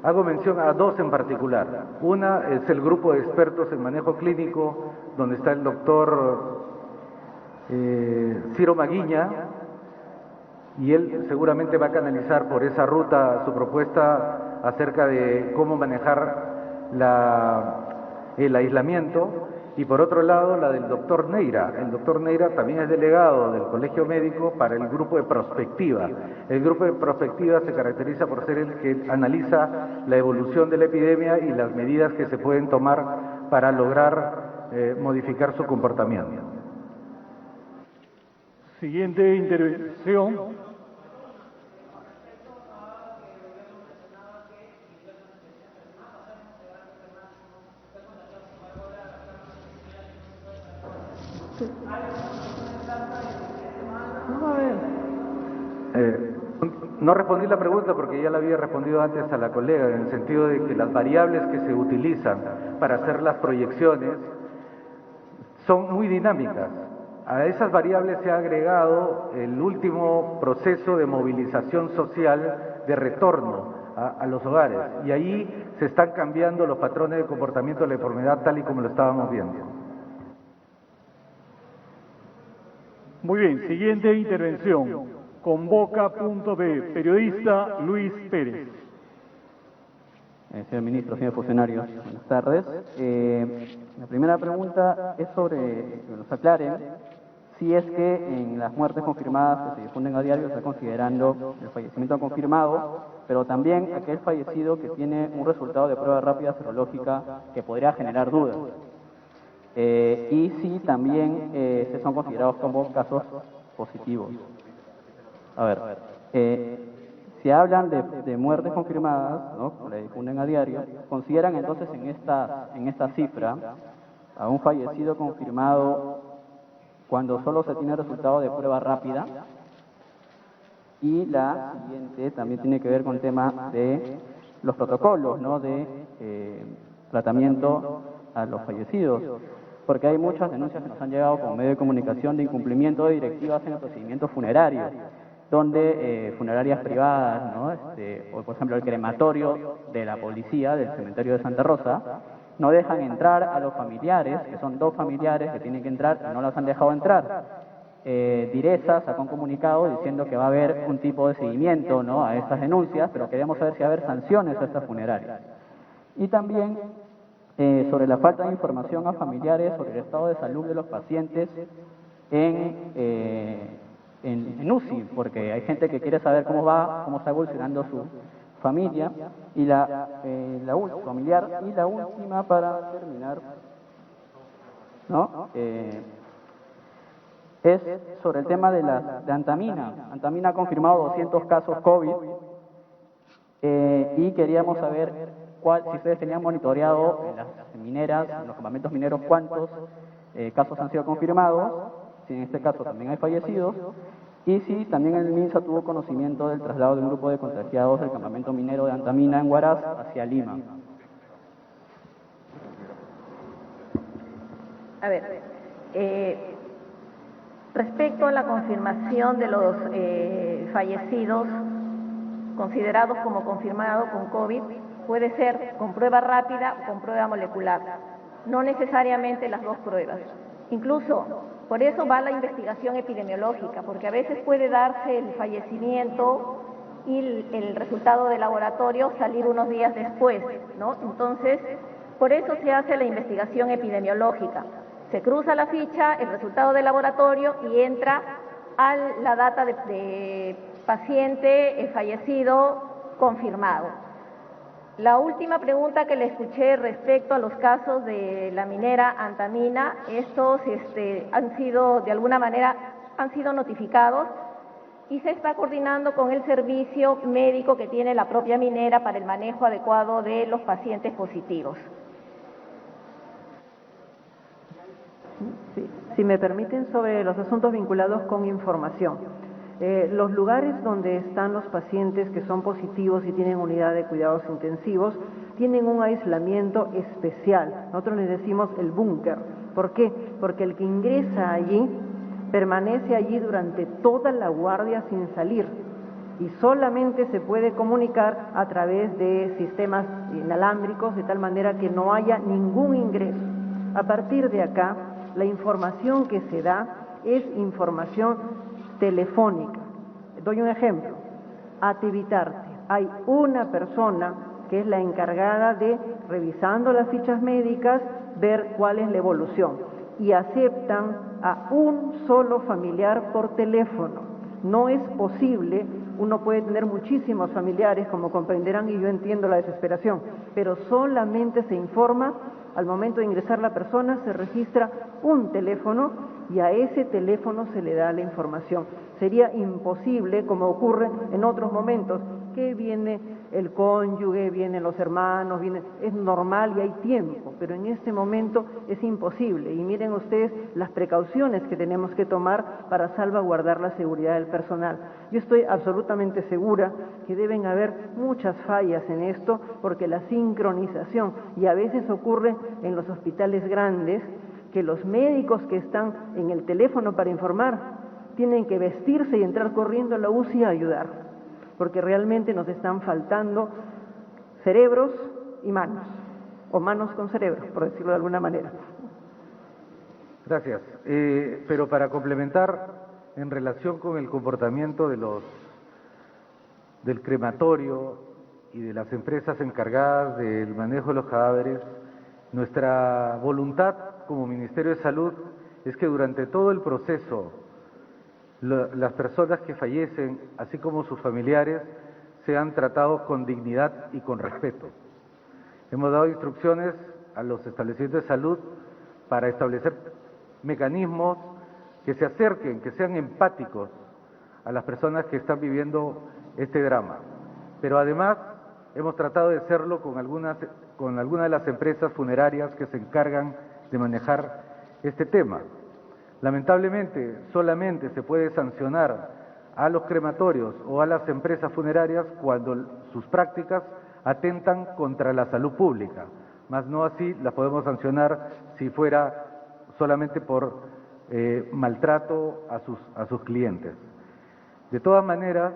Hago mención a dos en particular. Una es el grupo de expertos en manejo clínico, donde está el doctor Ciro Maguiña, y él seguramente va a canalizar por esa ruta su propuesta acerca de cómo manejar el aislamiento. Y por otro lado, la del doctor Neira. El doctor Neira también es delegado del Colegio Médico para el grupo de prospectiva. El grupo de prospectiva se caracteriza por ser el que analiza la evolución de la epidemia y las medidas que se pueden tomar para lograr modificar su comportamiento. Siguiente intervención. No respondí la pregunta porque ya la había respondido antes a la colega, en el sentido de que las variables que se utilizan para hacer las proyecciones son muy dinámicas. A esas variables se ha agregado el último proceso de movilización social de retorno a los hogares, y ahí se están cambiando los patrones de comportamiento de la enfermedad tal y como lo estábamos viendo. Muy bien, siguiente intervención. Convoca.b, periodista Luis Pérez. Señor ministro, señores funcionarios, buenas tardes. La primera pregunta es sobre que nos aclaren si es que en las muertes confirmadas que se difunden a diario se está considerando el fallecimiento confirmado, pero también aquel fallecido que tiene un resultado de prueba rápida serológica que podría generar dudas. Y si también se son considerados como casos positivos. A ver, si hablan de muertes confirmadas, ¿no?, como le difunden a diario, consideran entonces en esta cifra a un fallecido confirmado cuando solo se tiene resultado de prueba rápida. Y la siguiente también tiene que ver con el tema de los protocolos, ¿no?, de tratamiento a los fallecidos, porque hay muchas denuncias que nos han llegado como medio de comunicación de incumplimiento de directivas en el procedimiento funerario, donde funerarias privadas, ¿no?, o por ejemplo el crematorio de la policía del cementerio de Santa Rosa, no dejan entrar a los familiares, que son 2 familiares que tienen que entrar y no los han dejado entrar. Direza sacó un comunicado diciendo que va a haber un tipo de seguimiento, ¿no?, a estas denuncias, pero queremos saber si va a haber sanciones a estas funerarias. Y también sobre la falta de información a familiares sobre el estado de salud de los pacientes en UCI, porque hay gente que quiere saber cómo está evolucionando su familia. Y familiar, y la última para terminar, ¿no?, es sobre el tema de Antamina. Antamina ha confirmado 200 casos COVID, y queríamos saber si ustedes tenían monitoreado en las mineras, en los campamentos mineros, cuántos casos han sido confirmados, si en este caso también hay fallecidos, y si también el MINSA tuvo conocimiento del traslado de un grupo de contagiados del campamento minero de Antamina en Huaraz hacia Lima. A ver, respecto a la confirmación de los fallecidos considerados como confirmados con COVID, puede ser con prueba rápida o con prueba molecular, no necesariamente las 2 pruebas. Incluso, por eso va la investigación epidemiológica, porque a veces puede darse el fallecimiento y el resultado de laboratorio salir unos días después, ¿no? Entonces, por eso se hace la investigación epidemiológica. Se cruza la ficha, el resultado del laboratorio, y entra a la data de paciente fallecido confirmado. La última pregunta que le escuché respecto a los casos de la minera Antamina, estos han sido de alguna manera han sido notificados y se está coordinando con el servicio médico que tiene la propia minera para el manejo adecuado de los pacientes positivos. Sí, si me permiten, sobre los asuntos vinculados con información. Los lugares donde están los pacientes que son positivos y tienen unidad de cuidados intensivos tienen un aislamiento especial. Nosotros les decimos el búnker. ¿Por qué? Porque el que ingresa allí permanece allí durante toda la guardia sin salir y solamente se puede comunicar a través de sistemas inalámbricos, de tal manera que no haya ningún ingreso. A partir de acá, la información que se da es información telefónica. Doy un ejemplo. Atevitarte. Hay una persona que es la encargada de, revisando las fichas médicas, ver cuál es la evolución. Y aceptan a un solo familiar por teléfono. No es posible, uno puede tener muchísimos familiares, como comprenderán, y yo entiendo la desesperación, pero solamente se informa, al momento de ingresar la persona, se registra un teléfono y a ese teléfono se le da la información. Sería imposible, como ocurre en otros momentos, que viene el cónyuge, vienen los hermanos, es normal y hay tiempo, pero en este momento es imposible. Y miren ustedes las precauciones que tenemos que tomar para salvaguardar la seguridad del personal. Yo estoy absolutamente segura que deben haber muchas fallas en esto, porque la sincronización, y a veces ocurre en los hospitales grandes, que los médicos que están en el teléfono para informar tienen que vestirse y entrar corriendo a la UCI a ayudar, porque realmente nos están faltando cerebros y manos, o manos con cerebros, por decirlo de alguna manera. Gracias. Pero para complementar, en relación con el comportamiento del crematorio y de las empresas encargadas del manejo de los cadáveres, nuestra voluntad como Ministerio de Salud es que durante todo el proceso las personas que fallecen, así como sus familiares, sean tratados con dignidad y con respeto. Hemos dado instrucciones a los establecimientos de salud para establecer mecanismos que se acerquen, que sean empáticos a las personas que están viviendo este drama. Pero además hemos tratado de hacerlo con algunas de las empresas funerarias que se encargan de manejar este tema. Lamentablemente, solamente se puede sancionar a los crematorios o a las empresas funerarias cuando sus prácticas atentan contra la salud pública, mas no así las podemos sancionar si fuera solamente por maltrato a sus clientes. De todas maneras,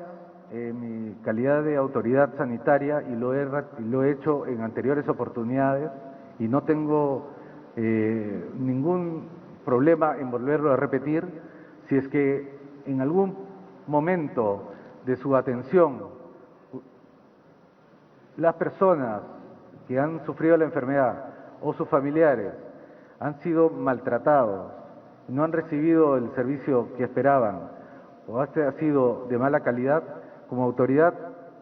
en mi calidad de autoridad sanitaria, y lo he hecho en anteriores oportunidades, y no tengo ningún problema en volverlo a repetir, si es que en algún momento de su atención las personas que han sufrido la enfermedad o sus familiares han sido maltratados, no han recibido el servicio que esperaban o ha sido de mala calidad, como autoridad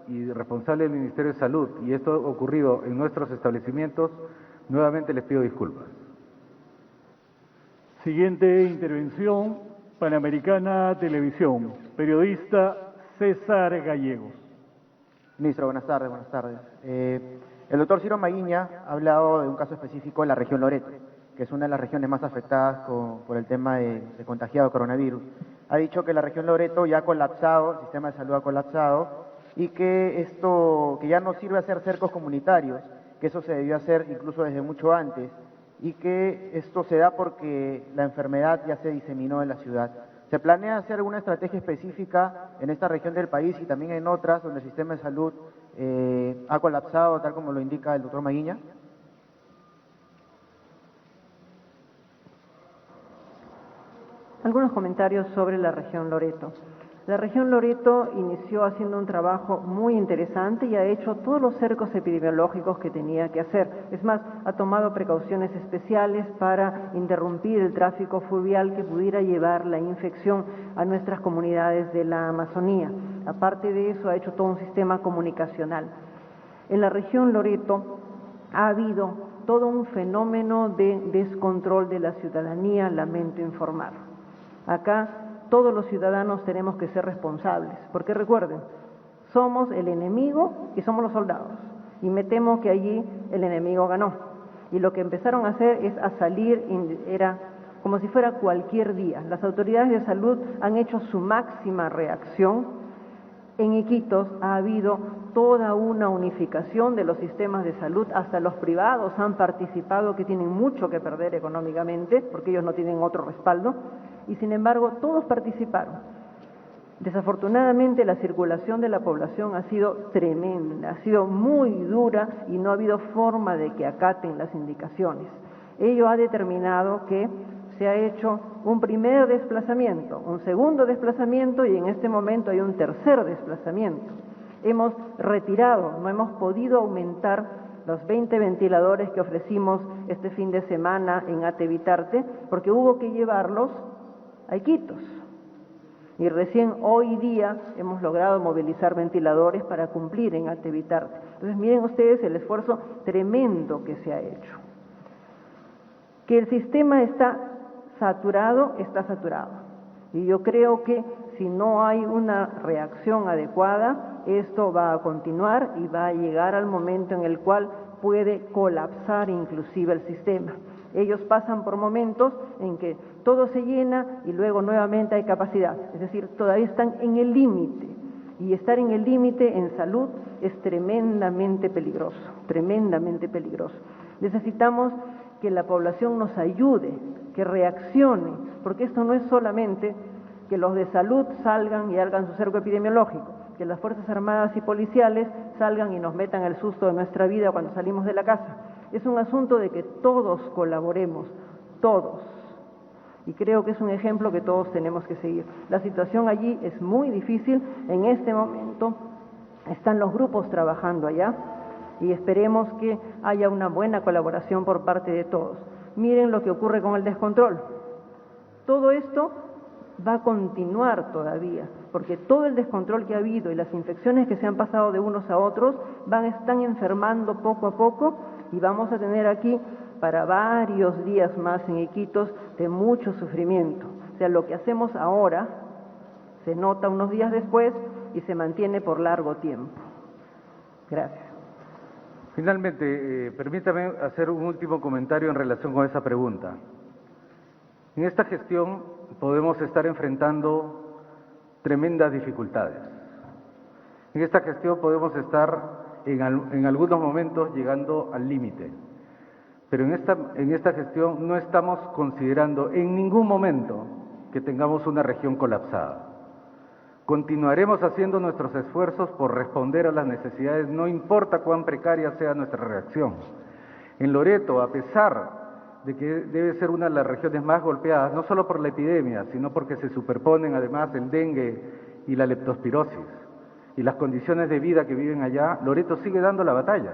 y responsable del Ministerio de Salud, y esto ha ocurrido en nuestros establecimientos, nuevamente les pido disculpas. Siguiente intervención, Panamericana Televisión, periodista César Gallegos. Ministro, buenas tardes, buenas tardes. El doctor Ciro Maguiña ha hablado de un caso específico en la región Loreto, que es una de las regiones más afectadas por el tema de contagiado de coronavirus. Ha dicho que la región Loreto ya ha colapsado, el sistema de salud ha colapsado, y que que ya no sirve hacer cercos comunitarios, que eso se debió hacer incluso desde mucho antes, y que esto se da porque la enfermedad ya se diseminó en la ciudad. ¿Se planea hacer alguna estrategia específica en esta región del país y también en otras donde el sistema de salud ha colapsado, tal como lo indica el doctor Maguiña? Algunos comentarios sobre la región Loreto. La región Loreto inició haciendo un trabajo muy interesante y ha hecho todos los cercos epidemiológicos que tenía que hacer. Es más, ha tomado precauciones especiales para interrumpir el tráfico fluvial que pudiera llevar la infección a nuestras comunidades de la Amazonía. Aparte de eso, ha hecho todo un sistema comunicacional. En la región Loreto ha habido todo un fenómeno de descontrol de la ciudadanía, lamento informar. Acá todos los ciudadanos tenemos que ser responsables, porque recuerden, somos el enemigo y somos los soldados, y me temo que allí el enemigo ganó, y lo que empezaron a hacer es a salir, era como si fuera cualquier día. Las autoridades de salud han hecho su máxima reacción. En Iquitos ha habido toda una unificación de los sistemas de salud, hasta los privados han participado, que tienen mucho que perder económicamente, porque ellos no tienen otro respaldo, y sin embargo todos participaron. Desafortunadamente la circulación de la población ha sido tremenda, ha sido muy dura y no ha habido forma de que acaten las indicaciones. Ello ha determinado que se ha hecho un primer desplazamiento, un segundo desplazamiento y en este momento hay un tercer desplazamiento. Hemos retirado, no hemos podido aumentar los 20 ventiladores que ofrecimos este fin de semana en Atevitarte, porque hubo que llevarlos a Iquitos. Y recién hoy día hemos logrado movilizar ventiladores para cumplir en Atevitarte. Entonces miren ustedes el esfuerzo tremendo que se ha hecho. Que el sistema está saturado, está saturado. Y yo creo que si no hay una reacción adecuada, esto va a continuar y va a llegar al momento en el cual puede colapsar inclusive el sistema. Ellos pasan por momentos en que todo se llena y luego nuevamente hay capacidad. Es decir, todavía están en el límite. Y estar en el límite en salud es tremendamente peligroso, tremendamente peligroso. Necesitamos que la población nos ayude, que reaccione, porque esto no es solamente que los de salud salgan y hagan su cerco epidemiológico, que las Fuerzas Armadas y policiales salgan y nos metan el susto de nuestra vida cuando salimos de la casa. Es un asunto de que todos colaboremos, todos. Y creo que es un ejemplo que todos tenemos que seguir. La situación allí es muy difícil. En este momento están los grupos trabajando allá y esperemos que haya una buena colaboración por parte de todos. Miren lo que ocurre con el descontrol. Todo esto va a continuar todavía, porque todo el descontrol que ha habido y las infecciones que se han pasado de unos a otros están enfermando poco a poco y vamos a tener aquí para varios días más en Iquitos de mucho sufrimiento. O sea, lo que hacemos ahora se nota unos días después y se mantiene por largo tiempo. Gracias. Finalmente, permítame hacer un último comentario en relación con esa pregunta. En esta gestión podemos estar enfrentando tremendas dificultades. En esta gestión podemos estar en algunos momentos llegando al límite. Pero en esta gestión no estamos considerando en ningún momento que tengamos una región colapsada. Continuaremos haciendo nuestros esfuerzos por responder a las necesidades, no importa cuán precaria sea nuestra reacción. En Loreto, a pesar de que debe ser una de las regiones más golpeadas, no solo por la epidemia, sino porque se superponen además el dengue y la leptospirosis, y las condiciones de vida que viven allá, Loreto sigue dando la batalla.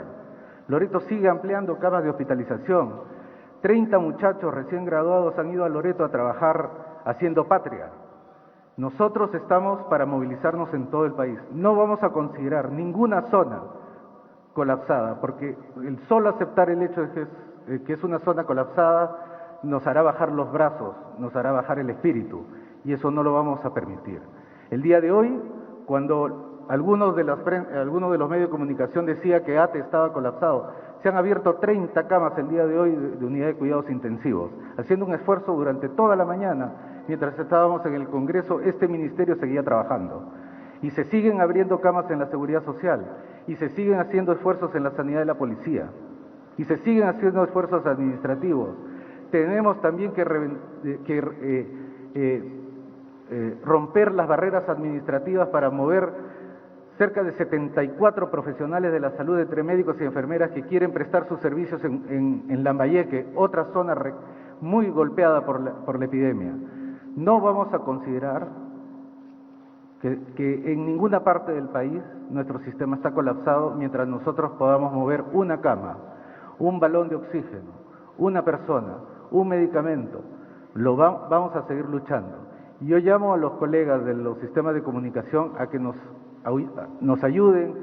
Loreto sigue ampliando camas de hospitalización. 30 muchachos recién graduados han ido a Loreto a trabajar haciendo patria. Nosotros estamos para movilizarnos en todo el país. No vamos a considerar ninguna zona colapsada, porque el solo aceptar el hecho de que es una zona colapsada nos hará bajar los brazos, nos hará bajar el espíritu, y eso no lo vamos a permitir. El día de hoy, cuando algunos de los medios de comunicación decía que ATE estaba colapsado, se han abierto 30 camas el día de hoy de unidad de cuidados intensivos, haciendo un esfuerzo durante toda la mañana. Mientras estábamos en el Congreso, este ministerio seguía trabajando. Y se siguen abriendo camas en la seguridad social, y se siguen haciendo esfuerzos en la sanidad de la policía, y se siguen haciendo esfuerzos administrativos. Tenemos también que romper las barreras administrativas para mover cerca de 74 profesionales de la salud, entre médicos y enfermeras, que quieren prestar sus servicios en Lambayeque, otra zona muy golpeada por la epidemia. No vamos a considerar que en ninguna parte del país nuestro sistema está colapsado mientras nosotros podamos mover una cama, un balón de oxígeno, una persona, un medicamento. Vamos a seguir luchando. Y yo llamo a los colegas de los sistemas de comunicación a que nos ayuden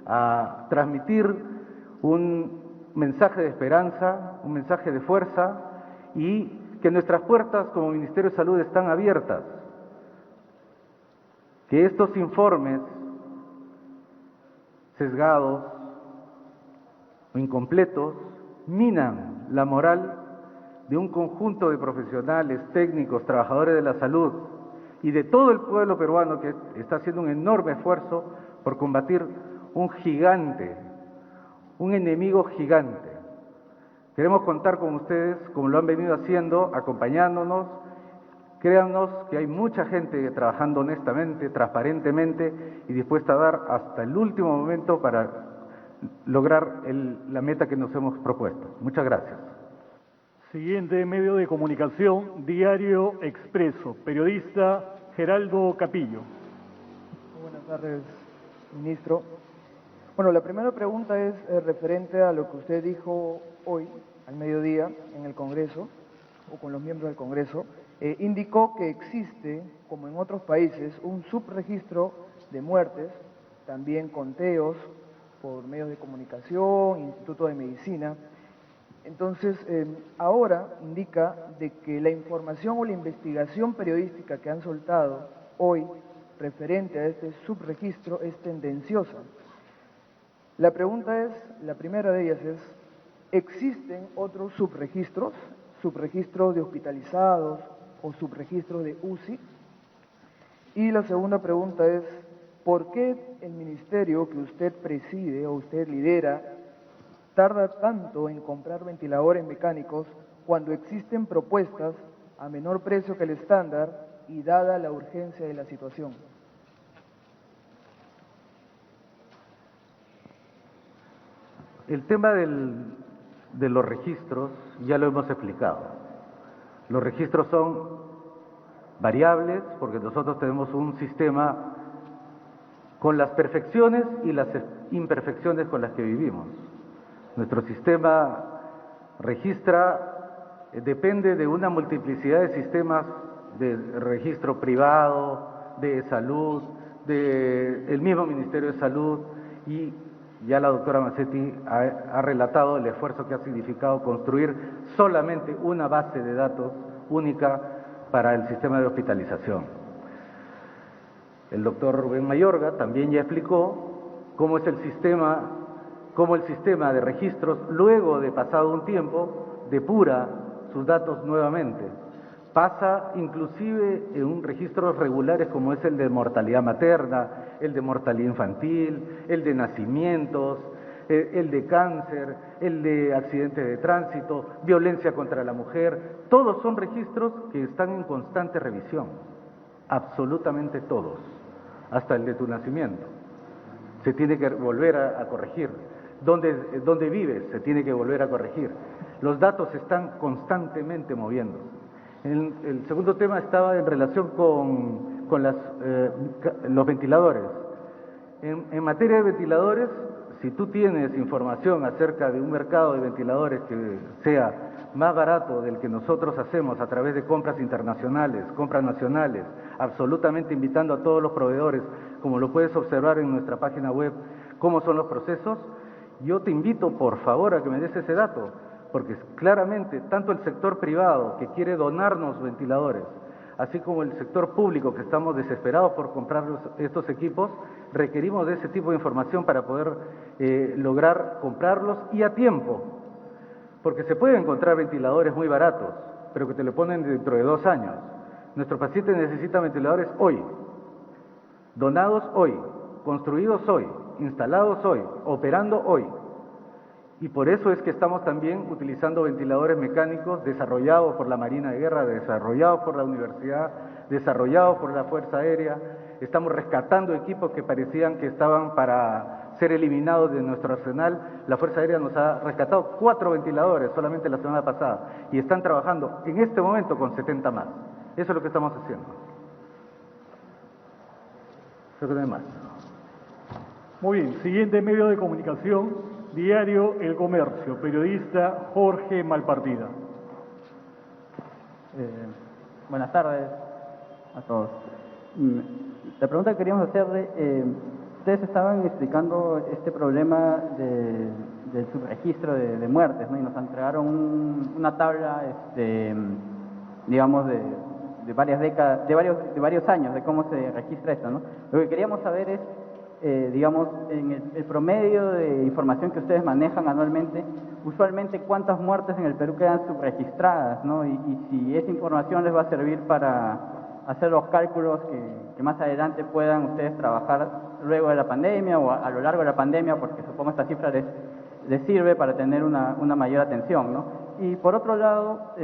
a transmitir un mensaje de esperanza, un mensaje de fuerza, y que nuestras puertas como Ministerio de Salud están abiertas que estos informes sesgados o incompletos minan la moral de un conjunto de profesionales, técnicos, trabajadores de la salud y de todo el pueblo peruano que está haciendo un enorme esfuerzo por combatir un gigante, un enemigo gigante. Queremos contar con ustedes, como lo han venido haciendo, acompañándonos. Créannos que hay mucha gente trabajando honestamente, transparentemente y dispuesta a dar hasta el último momento para lograr la meta que nos hemos propuesto. Muchas gracias. Siguiente medio de comunicación, Diario Expreso. Periodista Geraldo Capillo. Buenas tardes, ministro. Bueno, la primera pregunta es referente a lo que usted dijo hoy, al mediodía, en el Congreso, o con los miembros del Congreso. Indicó que existe, como en otros países, un subregistro de muertes, también conteos por medios de comunicación, Instituto de Medicina. Entonces, ahora indica de que la información o la investigación periodística que han soltado hoy referente a este subregistro es tendenciosa. La pregunta es, la primera de ellas es, ¿existen otros subregistros? ¿Subregistros de hospitalizados o subregistros de UCI? Y la segunda pregunta es, ¿por qué el ministerio que usted preside o usted lidera tarda tanto en comprar ventiladores mecánicos cuando existen propuestas a menor precio que el estándar y dada la urgencia de la situación? El tema de los registros ya lo hemos explicado. Los registros son variables porque nosotros tenemos un sistema con las perfecciones y las imperfecciones con las que vivimos. Nuestro sistema registra, depende de una multiplicidad de sistemas de registro privado, de salud, del mismo Ministerio de Salud, y ya la doctora Mazzetti ha relatado el esfuerzo que ha significado construir solamente una base de datos única para el sistema de hospitalización. El doctor Rubén Mayorga también ya explicó cómo es el sistema de registros, luego de pasado un tiempo, depura sus datos nuevamente. Pasa inclusive en registros regulares como es el de mortalidad materna, el de mortalidad infantil, el de nacimientos, el de cáncer, el de accidentes de tránsito, violencia contra la mujer. Todos son registros que están en constante revisión, absolutamente todos, hasta el de tu nacimiento. Se tiene que volver a corregir. ¿Dónde vives? Se tiene que volver a corregir. Los datos se están constantemente moviendo. El segundo tema estaba en relación con los ventiladores. En materia de ventiladores, si tú tienes información acerca de un mercado de ventiladores que sea más barato del que nosotros hacemos a través de compras internacionales, compras nacionales, absolutamente invitando a todos los proveedores, como lo puedes observar en nuestra página web, cómo son los procesos, yo te invito por favor a que me des ese dato, porque claramente tanto el sector privado que quiere donarnos ventiladores, así como el sector público que estamos desesperados por comprar estos equipos, requerimos de ese tipo de información para poder lograr comprarlos y a tiempo, porque se pueden encontrar ventiladores muy baratos, pero que te lo ponen dentro de 2 años. Nuestro paciente necesita ventiladores hoy, donados hoy, construidos hoy, instalados hoy, operando hoy. Y por eso es que estamos también utilizando ventiladores mecánicos desarrollados por la Marina de Guerra, desarrollados por la universidad, desarrollados por la Fuerza Aérea. Estamos rescatando equipos que parecían que estaban para ser eliminados de nuestro arsenal. La Fuerza Aérea nos ha rescatado 4 ventiladores solamente la semana pasada y están trabajando en este momento con 70 más. Eso es lo que estamos haciendo. Creo que no hay más. Muy bien, siguiente medio de comunicación, Diario El Comercio, periodista Jorge Malpartida. Buenas tardes a todos. La pregunta que queríamos hacerle, ustedes estaban explicando este problema del subregistro de muertes, ¿no? Y nos entregaron una tabla, digamos, varias décadas, de varios años de cómo se registra esto, ¿no? Lo que queríamos saber es, digamos, en el promedio de información que ustedes manejan anualmente, usualmente cuántas muertes en el Perú quedan subregistradas, ¿no? Y si esa información les va a servir para hacer los cálculos que más adelante puedan ustedes trabajar luego de la pandemia o a lo largo de la pandemia, porque supongo esta cifra les sirve para tener una mayor atención, ¿no? Y por otro lado,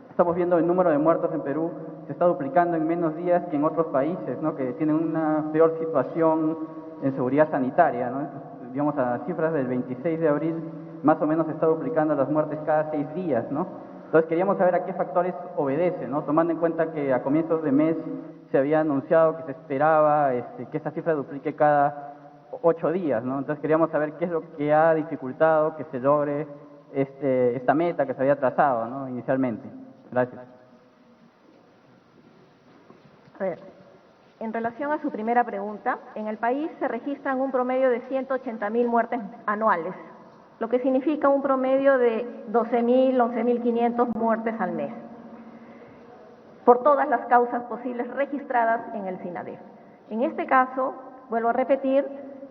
estamos viendo el número de muertos en Perú se está duplicando en menos días que en otros países, ¿no? Que tienen una peor situación en seguridad sanitaria, ¿no? Entonces, digamos, a cifras del 26 de abril, más o menos se está duplicando las muertes cada 6 días, ¿no? Entonces queríamos saber a qué factores obedece, ¿no? Tomando en cuenta que a comienzos de mes se había anunciado que se esperaba que esta cifra duplique cada 8 días, ¿no? Entonces queríamos saber qué es lo que ha dificultado que se logre esta meta que se había trazado, ¿no? Inicialmente. Gracias. A ver, en relación a su primera pregunta, en el país se registran un promedio de 180.000 muertes anuales, lo que significa un promedio de 12.000, 11.500 muertes al mes, por todas las causas posibles registradas en el SINADEF. En este caso, vuelvo a repetir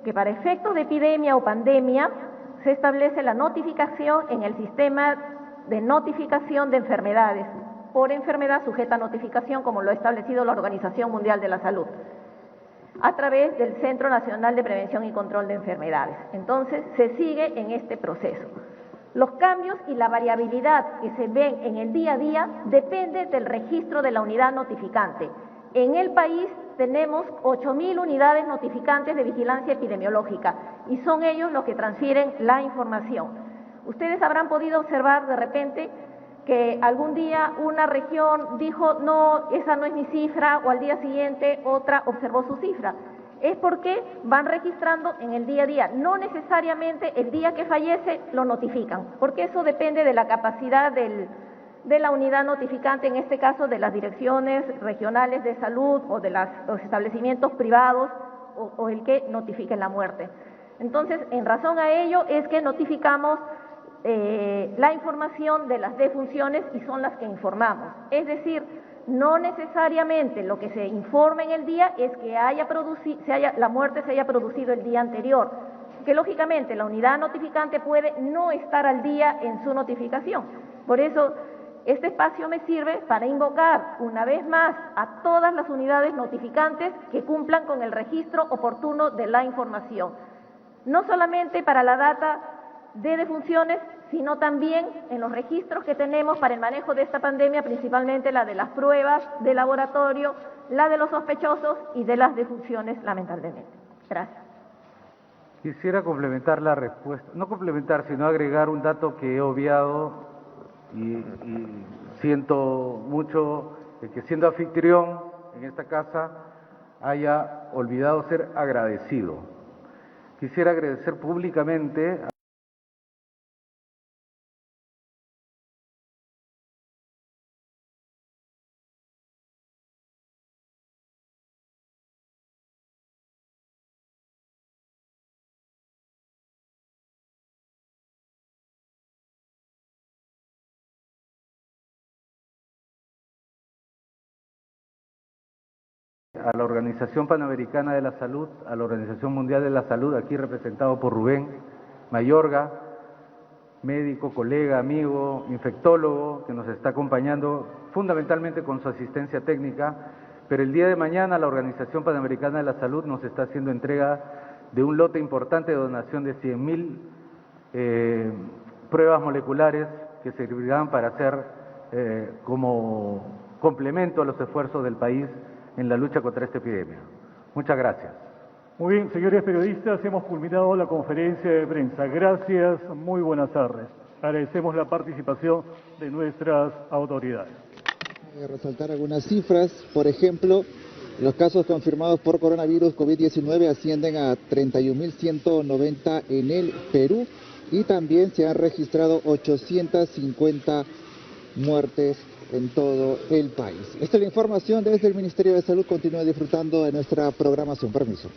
que para efectos de epidemia o pandemia se establece la notificación en el sistema de notificación de enfermedades, por enfermedad sujeta a notificación, como lo ha establecido la Organización Mundial de la Salud, a través del Centro Nacional de Prevención y Control de Enfermedades. Entonces, se sigue en este proceso. Los cambios y la variabilidad que se ven en el día a día depende del registro de la unidad notificante. En el país tenemos 8.000 unidades notificantes de vigilancia epidemiológica y son ellos los que transfieren la información. Ustedes habrán podido observar de repente que algún día una región dijo, no, esa no es mi cifra, o al día siguiente otra observó su cifra. Es porque van registrando en el día a día, no necesariamente el día que fallece lo notifican, porque eso depende de la capacidad de la unidad notificante, en este caso de las direcciones regionales de salud o de los establecimientos privados o el que notifique la muerte. Entonces, en razón a ello es que notificamos la información de las defunciones y son las que informamos. Es decir, no necesariamente lo que se informa en el día es que la muerte se haya producido el día anterior, que lógicamente la unidad notificante puede no estar al día en su notificación. Por eso, este espacio me sirve para invocar una vez más a todas las unidades notificantes que cumplan con el registro oportuno de la información, no solamente para la data de defunciones, sino también en los registros que tenemos para el manejo de esta pandemia, principalmente la de las pruebas de laboratorio, la de los sospechosos y de las defunciones, lamentablemente. Gracias. Quisiera complementar la respuesta, no complementar, sino agregar un dato que he obviado y siento mucho que siendo anfitrión en esta casa haya olvidado ser agradecido. Quisiera agradecer públicamente a la Organización Panamericana de la Salud, a la Organización Mundial de la Salud, aquí representado por Rubén Mayorga, médico, colega, amigo, infectólogo, que nos está acompañando fundamentalmente con su asistencia técnica, pero el día de mañana la Organización Panamericana de la Salud nos está haciendo entrega de un lote importante de donación de 100.000 pruebas moleculares que servirán para hacer como complemento a los esfuerzos del país en la lucha contra esta epidemia. Muchas gracias. Muy bien, señores periodistas, hemos culminado la conferencia de prensa. Gracias, muy buenas tardes. Agradecemos la participación de nuestras autoridades. Resaltar algunas cifras, por ejemplo, los casos confirmados por coronavirus COVID-19 ascienden a 31.190 en el Perú y también se han registrado 850 muertes en todo el país. Esta es la información desde el Ministerio de Salud. Continúe disfrutando de nuestra programación. Permiso.